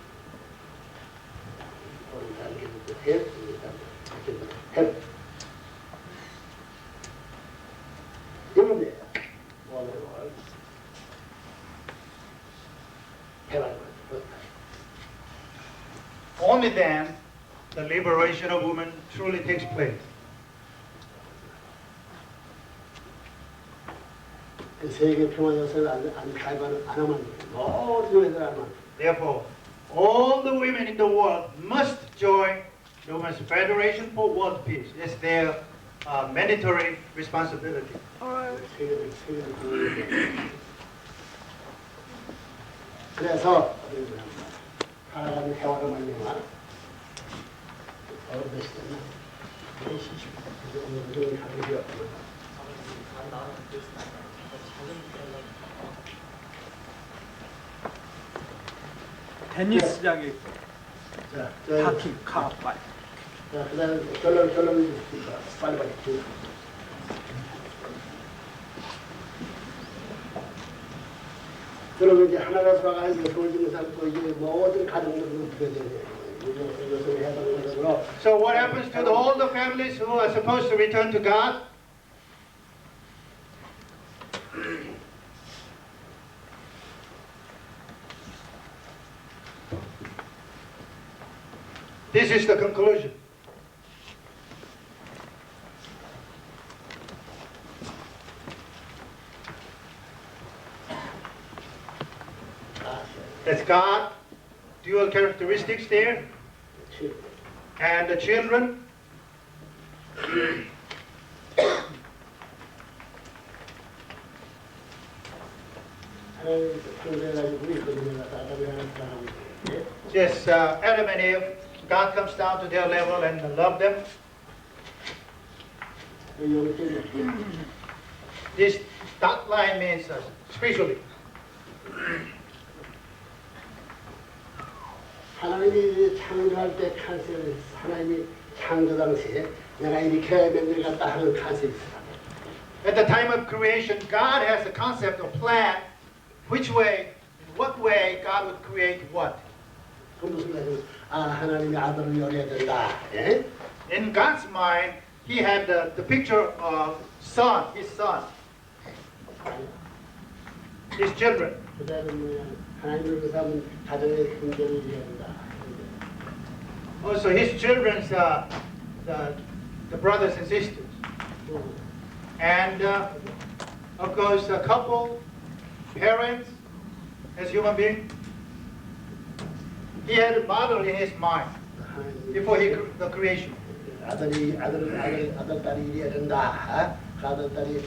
Following time given to help, given to help. Even there, all the world, heaven was the first time. Only then the liberation of women truly takes place. 그 세계 평화 요새를 안 하면 모든 애들 안 하면 Therefore, all the women in the world must join the Women's Federation for World Peace. It's their mandatory responsibility. 세계를 그래서 하나님의 평화를 말미암아 어느 시대나 테니스장에 자, 파킹 카 바이크. 자, 그다음에 결론이 있습니다. 빨리빨리. 그러면 이제 하나가 돌아가 이제 돌지는 삼고 이제 모든 가정들은 어떻게 되냐. 이것을 해당하는 거로. So what happens to all the families who are supposed to return to God? This is the conclusion. That's God, dual characteristics there, and the children. 하나님 창조해가지고 이끌리는 아담이 하나 사랑하고 있는데 Just Adam and Eve, God comes down to their level and love them. 여기 This dot line means spiritually. 하나님이 창조할 때 컨셉이 하나님이 창조 당시에 내가 이렇게 만들겠다 하는 컨셉이 있어요. At the time of creation, God has a concept of plan, which way, in what way God would create what. 그 무슨 말이에요? 아 하나님이 아들을 열어야 된다. 예? In God's mind, He had the picture of son, His son, His children. 그다음에 뭐냐? 하나님을 그 사람은 가정의 형제를 이해야 된다. Also, His children's the brothers and sisters, and of course, a couple, parents, as human beings. He had a model in his mind before the creation. 아들 딸이 이래야 된다. 아들 딸이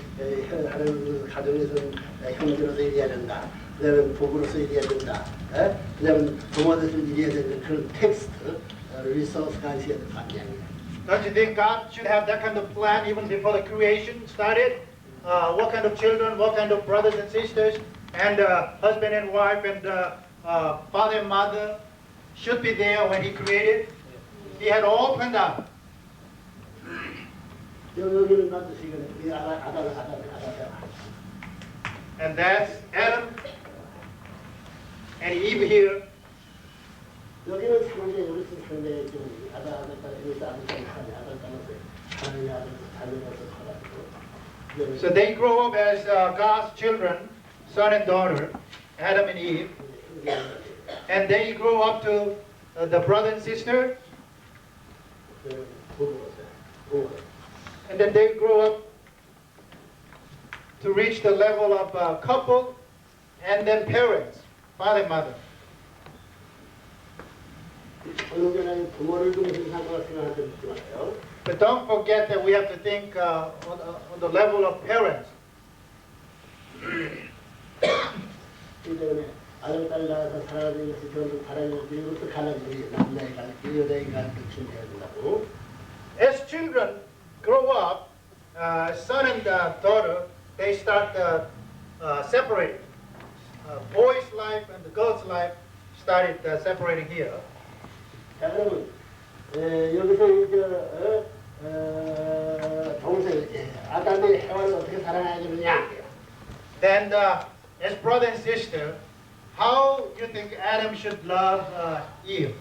하는 가정에서는 형제로서 이래야 된다. 그다음에 부부로서 이래야 된다. 그다음에 부모로서 이래야 되는 그런 텍스트, 리소스가 있어야 된다. Don't you think God should have that kind of plan even before the creation started? What kind of children, what kind of brothers and sisters, and husband and wife, and father and mother should be there when He created? He had all planned out. 여기는 반드시 아담. And that's Adam and Eve here. 여기는 상대, 우리는 상대 좀 아들 딸 여기서 아들 딸로서 하나님의 아들 자녀로서 커가지고. So they grow up as God's children, son and daughter, Adam and Eve, and they grow up to the brother and sister, and then they grow up to reach the level of couple, and then parents, father and mother. 어느 경우에 부모를 좀 생각하고 생각하지 말아요. But don't forget that we have to think on the level of parents. 그 때문에 아들 딸 낳아서 살아가는 것이 전부 살아가는 이것도 갈라지고 남자애 갈고 여자애 갈고 준비해야 된다고. As children grow up, son and daughter, they start separating. Boy's life and the girl's life started separating here. 자 그러면 여기서 이제 동생 아담이 해와를 어떻게 사랑해야 되느냐? Then, as brother and sister, how do you think Adam should love Eve?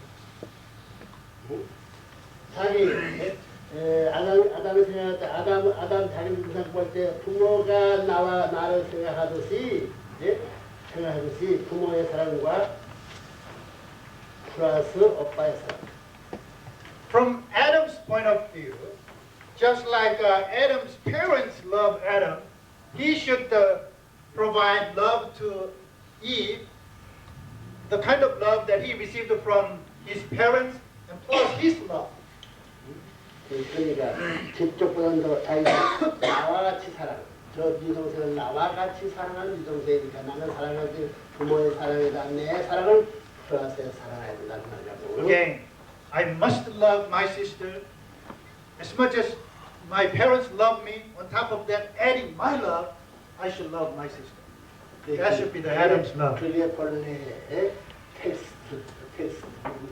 자기 아담이 생각할 때 아담 자기 생각할 때 부모가 나를 생각하듯이 생각하듯이 부모의 사랑과 플러스 오빠의 사랑. From Adam's point of view, just like Adam's parents love Adam, he should provide love to Eve, the kind of love that he received from his parents, and plus his love. 그러니까 저쪽보다는 더 자기가 나와 같이 사랑. 저 이동생은 나와 같이 사랑하는 이동생이니까 나는 사랑하지 부모의 사랑이다. 내 사랑을 플러스에 사랑해야 된다는 말이라고. Again, I must love my sister as much as my parents love me. On top of that, adding my love, I should love my sister. That should be the Adam's love. 그게 본래의 텍스트. 텍스트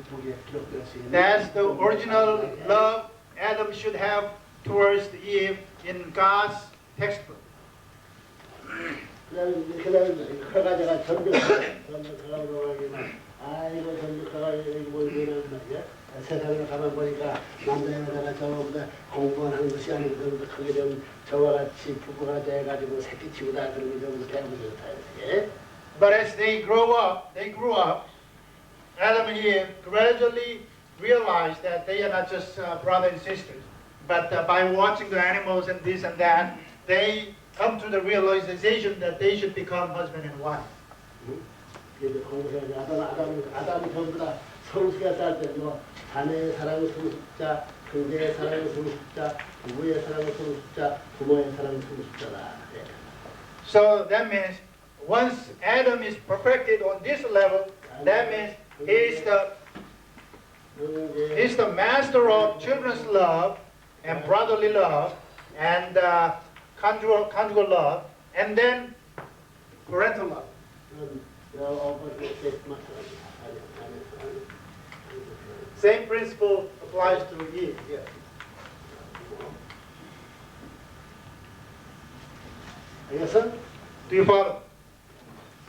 북에 기록될 수 있는. That's the original love Adam should have towards Eve in God's textbook. 그다음에 커가지가 전도하고 하기만 아이고 전도하가 뭐 이러는 말이야. 세상으로 가만 보니까 남자 여자가 전부 다 공부하는 것이 아니고 전부 크게 되면 저와 같이 부부가 돼가지고 새끼 치고 다 그런 게 전부 대부분 다. But as they grew up, Adam and Eve gradually realized that they are not just brother and sisters, but by watching the animals and this and that, they come to the realization that they should become husband and wife. 그래서 공부해야지. 아담이 전부 다 성수가 쌀때뭐 자매의 사랑을 성숙자, 형제의 사랑을 성숙자, 부부의 사랑을 성숙자, 부모의 사랑을 성숙자다. So that means once Adam is perfected on this level, that means he's the master of children's love and brotherly love and conjugal love, and then parental love. Same principle applies to Eve. Yeah. 알겠어? Do you follow?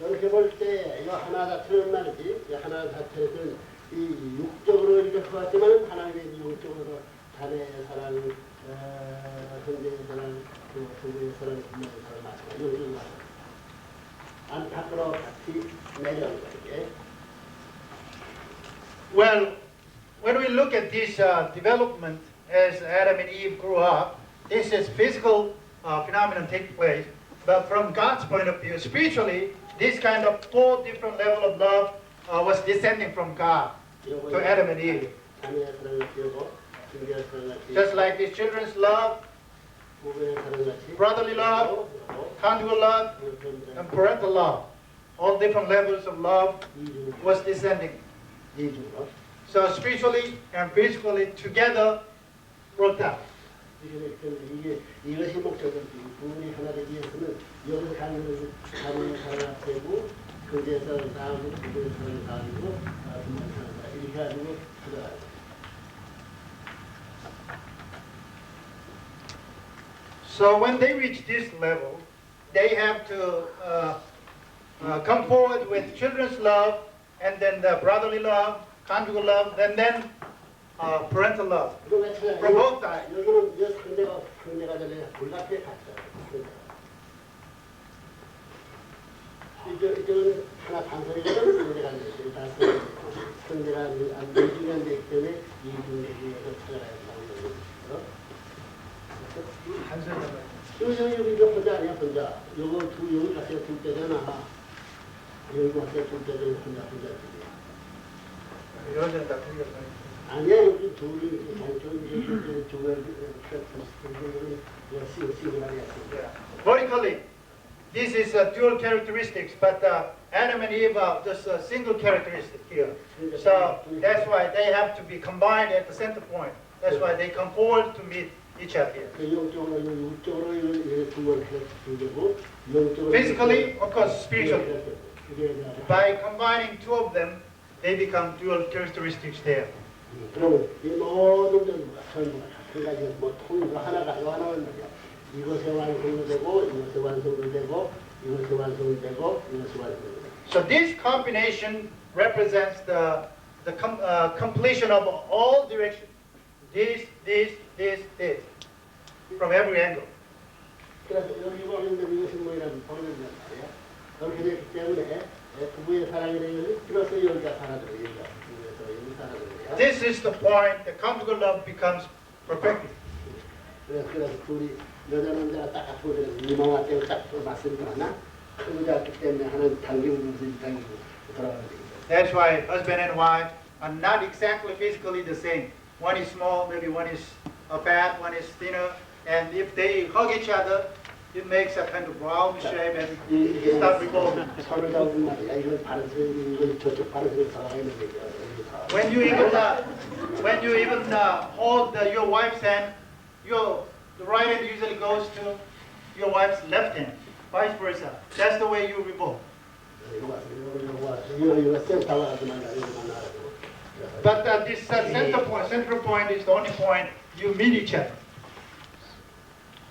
이렇게 볼 때 이거 하나 다 틀린 말이지. 이 하나 다 틀린 이 육적으로 이렇게 그렇지만 하나님의 영적으로 자매의 사랑, 형제의 사랑, 부부의 사랑, 부모의 사랑 마찬가지. 영적인 사랑. 안팎으로 같이 내려오는 거지. Well, when we look at this development as Adam and Eve grew up, this is physical phenomenon take place. But from God's point of view, spiritually, this kind of four different level of love was descending from God to Adam and Eve. 자매의 사랑을 띄우고 형제의 사랑을 띄우고 Just like these children's love, 부부의 사랑을 같이 brotherly love, conjugal love, and parental love. All different levels of love was descending. 이중으로 So spiritually and physically together brought down. 이것이 목적이지. 부분이 하나 되기 위해서는 여기서 가는 것은 자매의 사랑을 앞세고 형제의 사랑을 다하고 부부의 사랑을 다하고 부모의 사랑을 다하고 이렇게 가지고 들어가야 돼. So when they reach this level, they have to come forward with children's love, and then the brotherly love, conjugal love, and then parental love. From both sides. 여기는 상대가 전에 불가피에 갔어요. 이쪽은 하나 반성이거든. 상대가 안 됐어요. 상대가 안 되기 때문에 이중에서 찾아가야 된다고. 여기 이거 혼자 아니야 혼자. 요거 여기 갔어요 둘 때잖아. 여기 갔어요 둘 때잖아 혼자. 이런 데는 다 틀렸어요. 아니야 여기 둘이 조별 Vertically, this is dual characteristics, but Adam and Eve are just a single characteristic here. So that's why they have to be combined at the center point. That's why they come forward to meet each other here. Physically, of course, spiritually. By combining two of them, they become dual characteristics there. 그러면 이 모든 전부가 한 가지 뭐 통일로 하나가 하나는 말이야. 이것의 완성도 되고 이것의 완성도 되고 이것의 완성도 되고 이것의 완성도 되고. So this combination represents the completion of all directions. This, from every angle. 그래서 여기 보면 이것이 뭐라고 보는 말이야. 그렇게 됐기 때문에 부부의 사랑이 되면 그래서 여기가 살아들어 여기가 부부에서 여기 살아들어요. This is the point that conjugal love becomes perfected. 그래서 둘이 여자 남자가 딱 같이 이마와 떼고 딱 맞으니까 하나 큰 자기 때문에 하나는 당기고 돌아가는 거죠. That's why husband and wife are not exactly physically the same. One is small, maybe one is fat, one is thinner, and if they hug each other, it makes a kind of round shape and start revolving. 서로 잡은 말이야. 이건 바른 소리, 이건 저쪽 바른 소리 살아가는 얘기야. When you even hold your wife's hand, the right hand usually goes to your wife's left hand, vice versa. That's the way you revolve. 이거 센터가 가지 말라. But this central point is the only point you meet each other.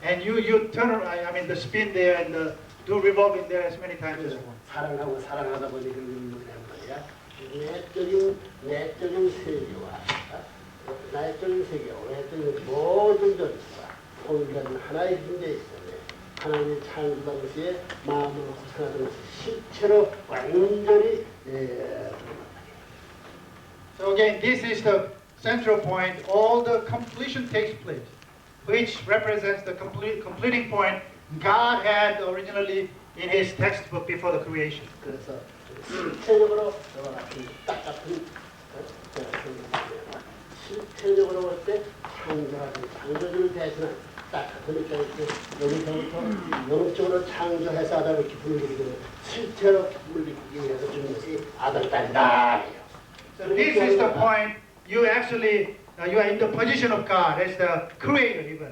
And you turn around, I mean, the spin there and do revolving there as many times as you want. 사랑하고 사랑하다 보니 그런 말이야. 내적인 세계와 나적인 세계와 외적인 모든 존재가 통일된 하나의 존재에 있어요. 하나님의 창조다 것이 마음으로 구성하던 것이 실체로 완전히 So again, this is the central point. All the completion takes place, which represents the completing point God had originally in His textbook before the creation. 그래서 실체적으로 저와 같은 딱 같은 실체적으로 볼 때 창조주를 대신한 딱 그러니까 여기서부터 영적으로 창조해서 아담을 기쁨을 느끼고 실체로 기쁨을 느끼기 위해서 주는 것이 아들 딸이다. So this is the point. You actually you are in the position of God as the creator even,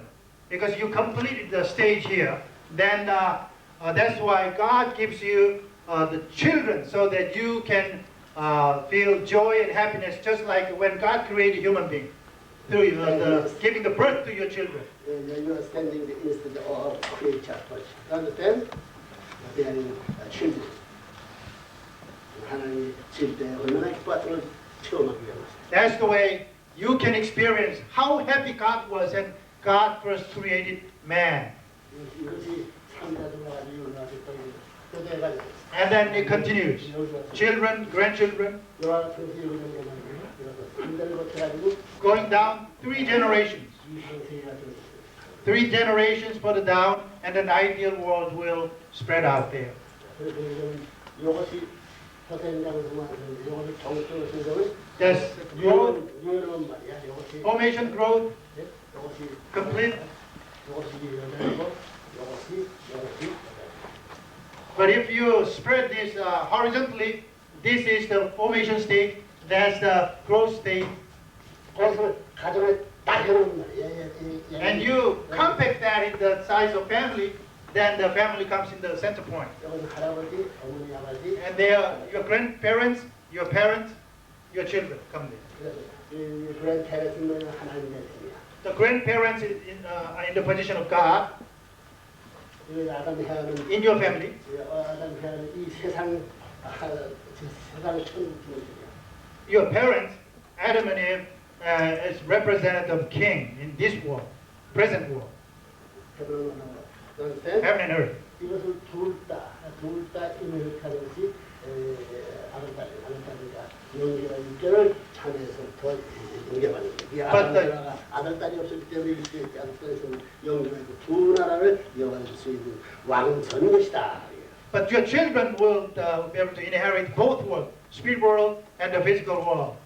because you completed the stage here. Then that's why God gives you the children so that you can feel joy and happiness, just like when God created human being through giving the birth to your children. You are standing instead of creature. Understand? They are children. 하나님이 질 때 얼마나 기뻤던 걸 체험하기 위해서. That's the way you can experience how happy God was when God first created man. 이것이 삼자들과 이유가 And then it continues. Children, grandchildren, going down 3 generations. 3 generations further down, and an ideal world will spread out there. 이것이 That's growth, 유연한 말이야. 이것이 formation, growth, 이것이 complete. 이것이 유연하고 이것이 But if you spread this horizontally, this is the formation stage, that's the growth stage. 그래서 가정을 딱 해놓은 말이야. And you compact that in the size of family, then the family comes in the center point. 여기는 할아버지, 어머니, 아버지. And there, your grandparents, your parents, your children come there. 그런 대레스는 하나님의 팀이야. The grandparents are in the position of God 아담 해하는 in your family. 아담 해하는 이 세상 세상의 천국이야. Your parents, Adam and Eve, is representative king in this world, present world, heaven and earth. 이것을 둘다 인식하는 것이 아들딸이니까 영계와 육계를 참에서부터 영계받는 거예요. 아들딸이 없었기 때문에 이때 아들딸에서는 영계와 두 나라를 이어갈 수 있는 왕선인 것이다. But your children will be able to inherit both worlds, spirit world and the physical world.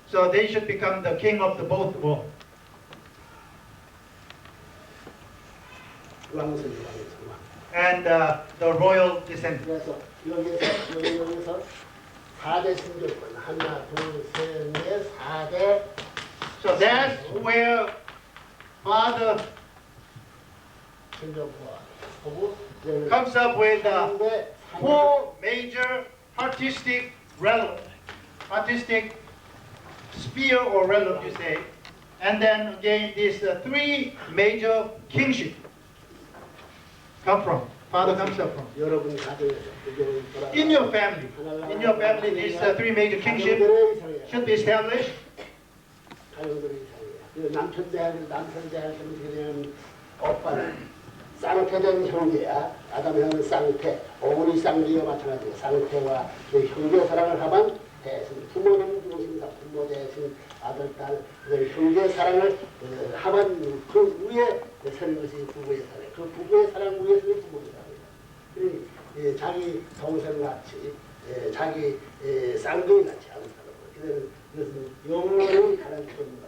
So they should become the king of the both worlds. And the royal descent. 그래서 여기서 4대 신조권 하나, 둘, 셋, 넷, 4대. So that's where Father comes up with 4 major artistic sphere or realm, you say, and then again these 3 major kingship come from. Father comes up from. In your family, these 3 major kingship should be established. 남편 대하면 오빠는 쌍태된 형제야. 아담하는 쌍태, 어머니 쌍둥이와 마찬가지야. 쌍태와 형제 사랑을 하면 대신 부모는 중심이다. 부모 대신 아들, 딸, 형제 사랑을 하면 그 위에 서는 것이 부부의 사랑. 그 부부의 사랑 위에 서는 부모의 사랑이다. 자기 동생같이, 자기 쌍둥이같이 하는 사람. 이것은 영원히 가는 겁니다.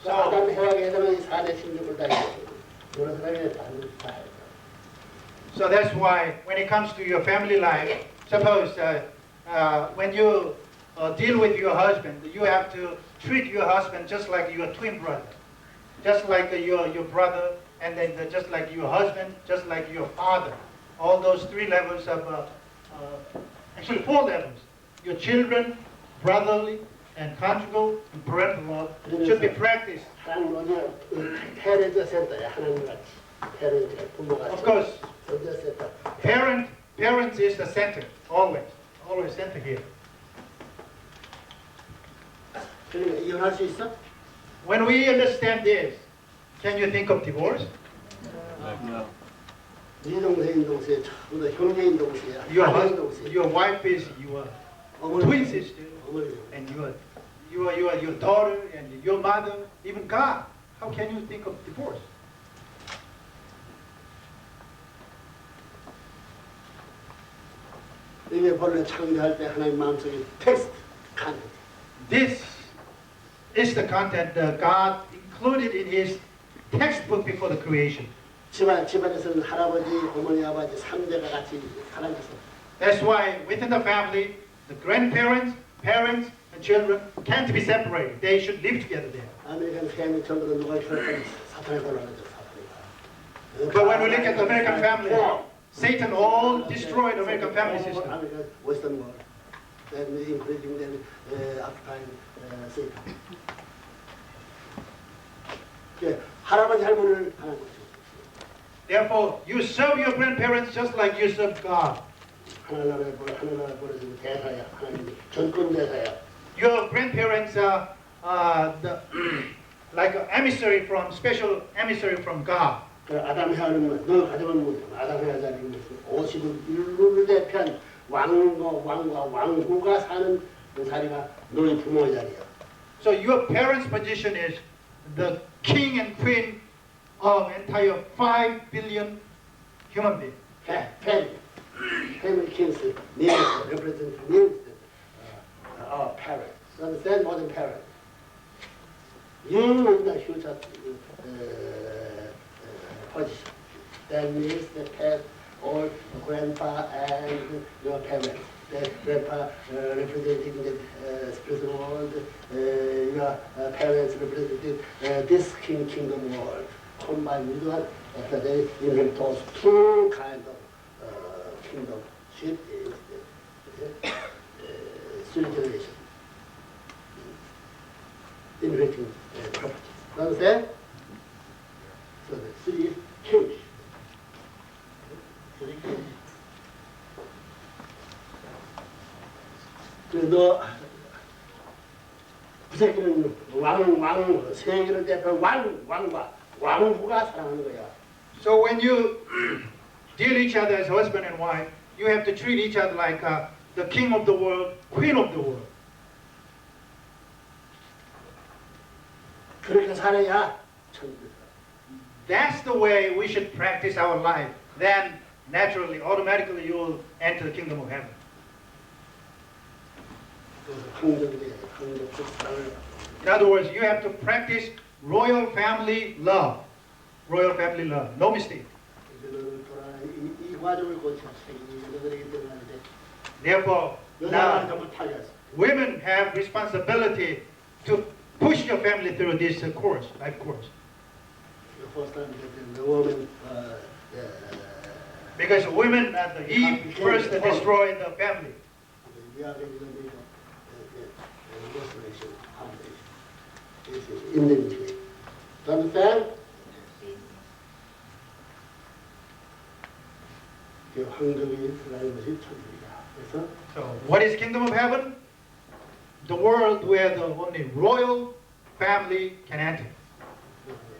아담 해와에 해당하는 4대 신족을 다 있거든요. 여러 사람이 다 해요. So that's why when it comes to your family life, suppose when you deal with your husband, you have to treat your husband just like your twin brother, just like your brother, and then just like your husband, just like your father. All those 3 levels of, actually 4 levels. Your children, brotherly and conjugal and parental love should be practiced. 하나님 뭐냐 페레저 센터야 하나님 같이 페레저 부모 같이 Of course, 페레저 센터 parents is the center, always center here. 그러니까 이혼할 수 있어? When we understand this, can you think of divorce? 네 동생 동생 전부 다 형제인 동생이야 Your 아버지 husband, 동생 your wife is your 어머니 twin sister, 어머니 and your daughter and your mother, even God. How can you think of divorce? 이게 본래 창조할 때 하나님 마음속에 텍스트 칸 This is the content that God included in His textbook before the creation. 집안에서는 할아버지, 어머니, 아버지 3대가 같이 살아가서 That's why within the family, the grandparents, parents, and children can't be separated. They should live together there. 아메리칸 패밀리 전부 다 누가 결합하면 사탄에 걸어가죠 사탄이. But when we look at the American family, Satan all destroyed American family system. American Western world, and including the occupying Satan. 할아버지 할머니를 하는 거죠. Therefore, you serve your grandparents just like you serve God. 하나나라에 보내주는 대사야, 하나님 전권 대사야. Your grandparents are like an emissary from special emissary from God. 아담 헤아는 너 가져온 뭐 아담 헤아자는 것은 51를 대표한 왕과 왕후가 사는 그 자리가 너희 부모의 자리야. So your parents' position is the king and queen of entire 5 billion human beings. Family kings means represent means our parents. Understand more than parents. You in the future position. That means the past or grandpa and your parents. The grandpa representing the spiritual world, your parents representing this kingdom world. Combined with one, after they inherit those two kinds of kingdomship is three generations. Inheriting property. Understand? So the three kings. Three kings. 너 구세기는 세계를 대표한 왕과 왕후가 사랑하는 거야. So when you deal each other as husband and wife, you have to treat each other like the king of the world, queen of the world. 그렇게 살아야 천국이다. That's the way we should practice our life. Then naturally, automatically, you will enter the kingdom of heaven. In other words, you have to practice royal family love. Royal family love. No mistake. 이 과정을 고쳐야 돼. Therefore, 여자는 now 정말 타이어서. women have responsibility to push your family through this course, life course. First time the woman Because women at the Eve first destroyed the family. we are going to be restoration foundation. This is indemnity. Do you understand? 그 황금이 들어가는 것이 천국이다. 그래서 So, what is kingdom of heaven? The world where the only royal family can enter.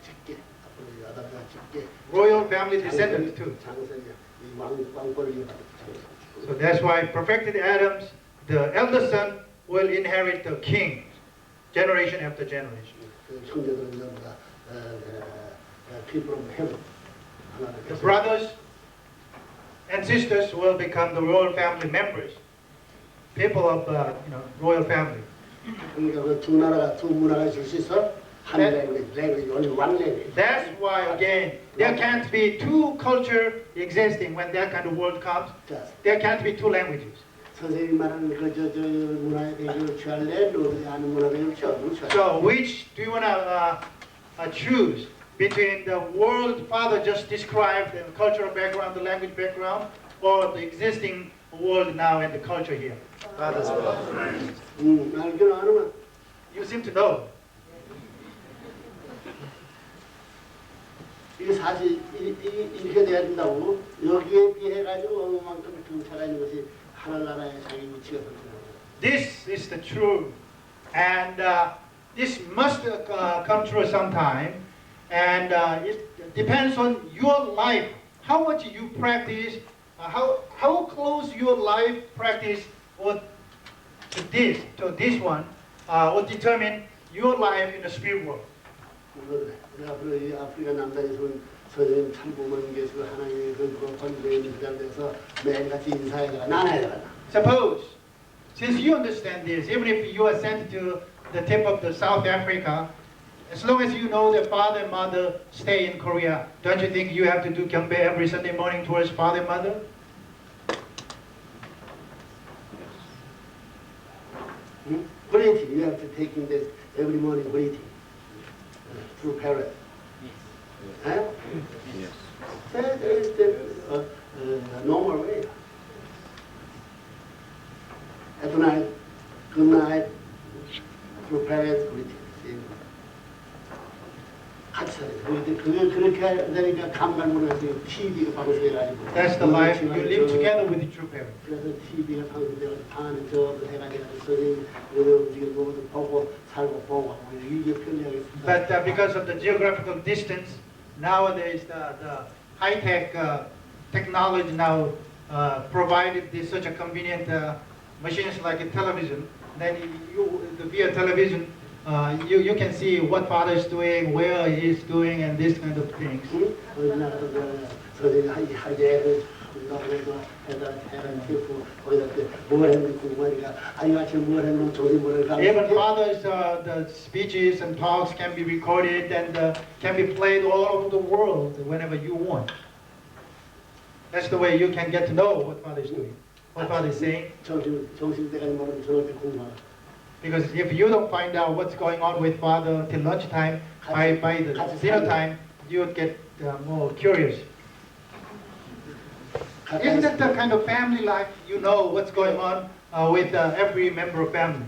직계 앞으로 아담과 직계 Royal family descendant too. 장성이야. 이 왕권을 이어받는 장성. So that's why perfected Adams, the eldest son, will inherit the king, generation after generation. 그 형제들은 전부 다 people of heaven. The brothers and sisters will become the royal family members, people of royal family. 그러니까 그두 나라가 두 문화가 있을 수 있어. 한 language, only one language. That's why again there can't be two culture existing when that kind of world comes. There can't be two languages. 선생님 말하는 그저 문화에 대해서 취할래? 너희 아는 문화에 대해서 취할래? So which do you want to choose between the world Father just described, the cultural background, the language background, or the existing world now and the culture here? Father's will. 알기는 아는만 You seem to know. 이게 사실 이렇게 돼야 된다고 여기에 비해 가지고 어느 만큼 등차가 있는 것이 하늘나라의 자기 위치가 그렇더라고요. This is the truth. And this must come true sometime. And it depends on your life, how much you practice, how close your life practice or to this one will determine your life in the spirit world. 우리 앞으로 이 아프리카 남단에서는 선생님 참고문 계시고 하나님의 그 번뇌에 있는 그 자리에서 매일같이 인사해가 나눠야 Suppose, since you understand this, even if you are sent to the tip of the South Africa, as long as you know that father and mother stay in Korea, don't you think you have to do 경배 every Sunday morning towards father and mother? greeting. You have to take in this every morning greeting through parrot. Huh? Yes. That is the normal way. At night, good night, through parrot greeting. 같이 살아요. 그게 그렇게 하니까 감갈문화에서 TV가 방송해가지고. That's the life you live together with the true parents. 그래서 TV가 방송되고 방 저도 해가지고 선생님 여러 움직임 모두 보고 살고 보고 이게 편리하겠습니다. But because of the geographical distance, nowadays the high-tech technology now provided this such a convenient machines like a television. Then via television, you can see what father is doing, where he is doing, and this kind of things. 선생님 하게 그래도 해당 테이프 거기다 뭘 했는지 궁금하니까 아니 아침 뭘 했는지 조리 뭘 했는지 Even father's the speeches and talks can be recorded and can be played all over the world whenever you want. That's the way you can get to know what father is doing, what father is saying. 점심때까지 모르면 저녁 때 궁금하다. Because if you don't find out what's going on with father till lunchtime, by the dinner time, you would get more curious. Isn't that the kind of family life you know what's going on with every member of family?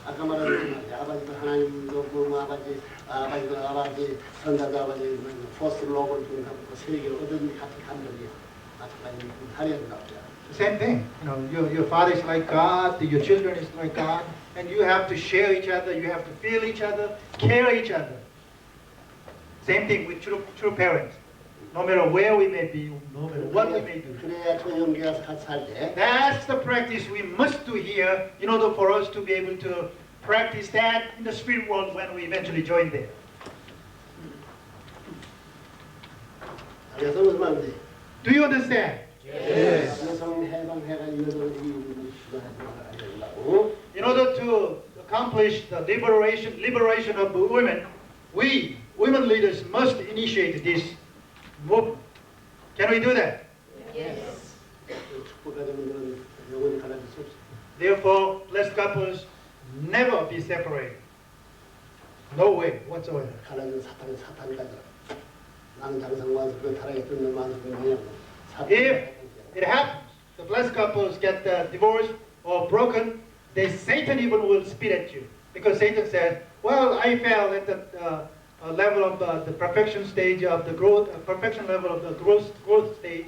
아까 말한 아버지도 하나님도 뭐 아버지 선자도 아버지 포스 로고를 통해서 세계를 얻은 같은 감정이야. 마찬가지 하려고 Same thing. Your father is like God, your children is like God, and you have to share each other, you have to feel each other, care each other. Same thing with true parents. No matter where we may be, no matter what we may do. 그래야 초연계 가서 같이 살 때. That's the practice we must do here in order for us to be able to practice that in the spirit world when we eventually join there. 그래서 무슨 말인지. Do you understand? Yes. 여성 해방해가 여성이 된다고. In order to accomplish the liberation of women, we, women leaders, must initiate this movement. Can we do that? 축복받으면 영원히 갈라질 수 없어. Therefore, blessed couples never be separated. No way whatsoever. 갈라지는 사탄까지. 나는 장성관서 그 타락에 뜯는 만큼 그냥 If it happens, the blessed couples get divorced or broken, then Satan even will spit at you. Because Satan says, well, I fell at the level of the perfection stage of the growth, perfection level of the growth stage,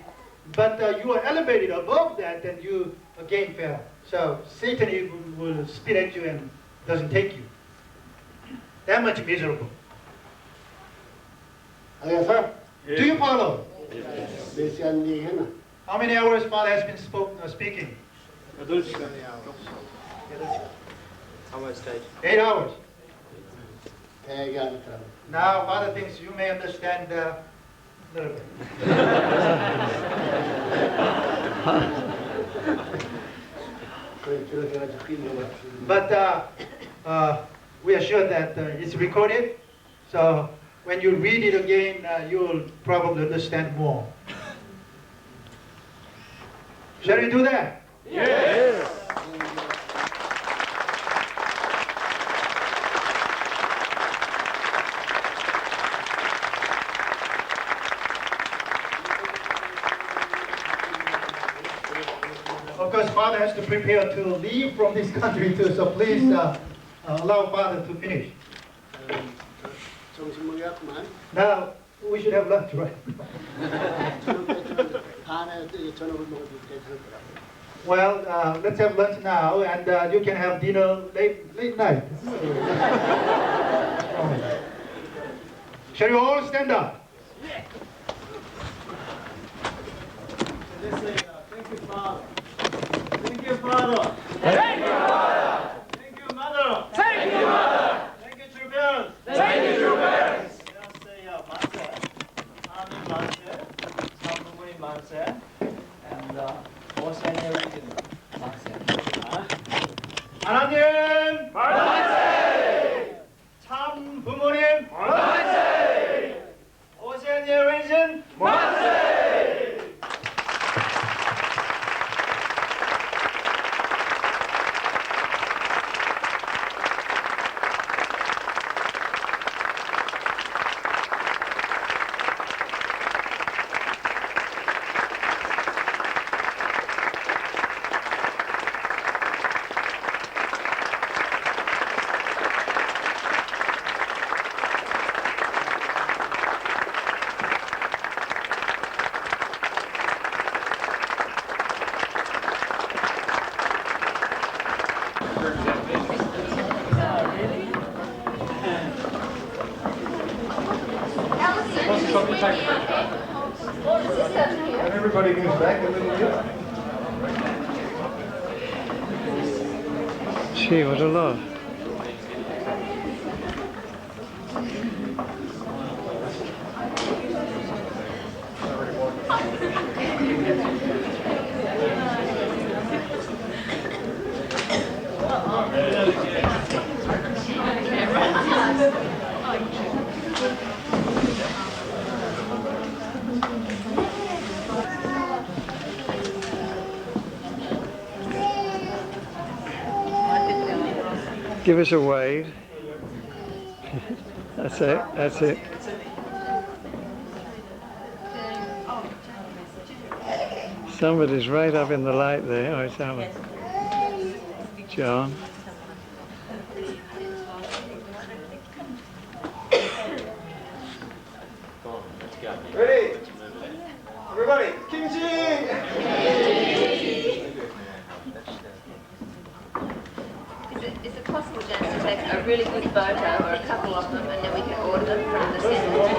but you are elevated above that and you again fell. So Satan even will spit at you and doesn't take you. That much miserable. 그래서 Do you follow? 몇 시간 얘기했나? How many hours Father has been speaking? 8시간이야. 8 hours. 되게 알더라고. Now Father thinks you may understand a little bit. 그렇게 해가지고 흘려가. But we are sure that it's recorded, so when you read it again, you'll probably understand more. Shall we do that? Yes. Of course, Father has to prepare to leave from this country too, so please allow Father to finish. 점심 먹었구만. Now, we should have lunch, right? 반에 저녁을 먹어도 괜찮더라고. Well, let's have lunch now, and you can have dinner late night. Shall you all stand up? Let's say, thank you, Father. Thank you, Father. Thank you, Father. Thank you, Mother. Thank you, Mother. Thank you, true parents. Thank you, true parents. Let's say, 만세. 하나님 만세. 삼부모님 만세. And 오세네 우리는 만세. 하나님 만세! 참 부모님 만세! 오세니어 렌슨 만세! And everybody moves back a little bit. Gee, what a lot. Give us a wave. That's it, that's it. Somebody's right up in the light there. Oh, it's Alan. John. Ready? Everybody, kimchi! Is it possible, James, to take a really good photo or a couple of them and then we can order them from the centre? Okay.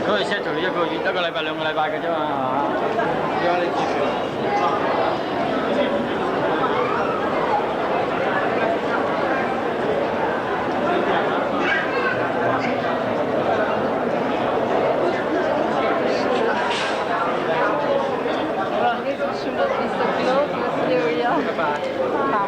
Thôi sẽ thử cho cô chỉ tới cái lại 2 cái chứ mà. ค่ะ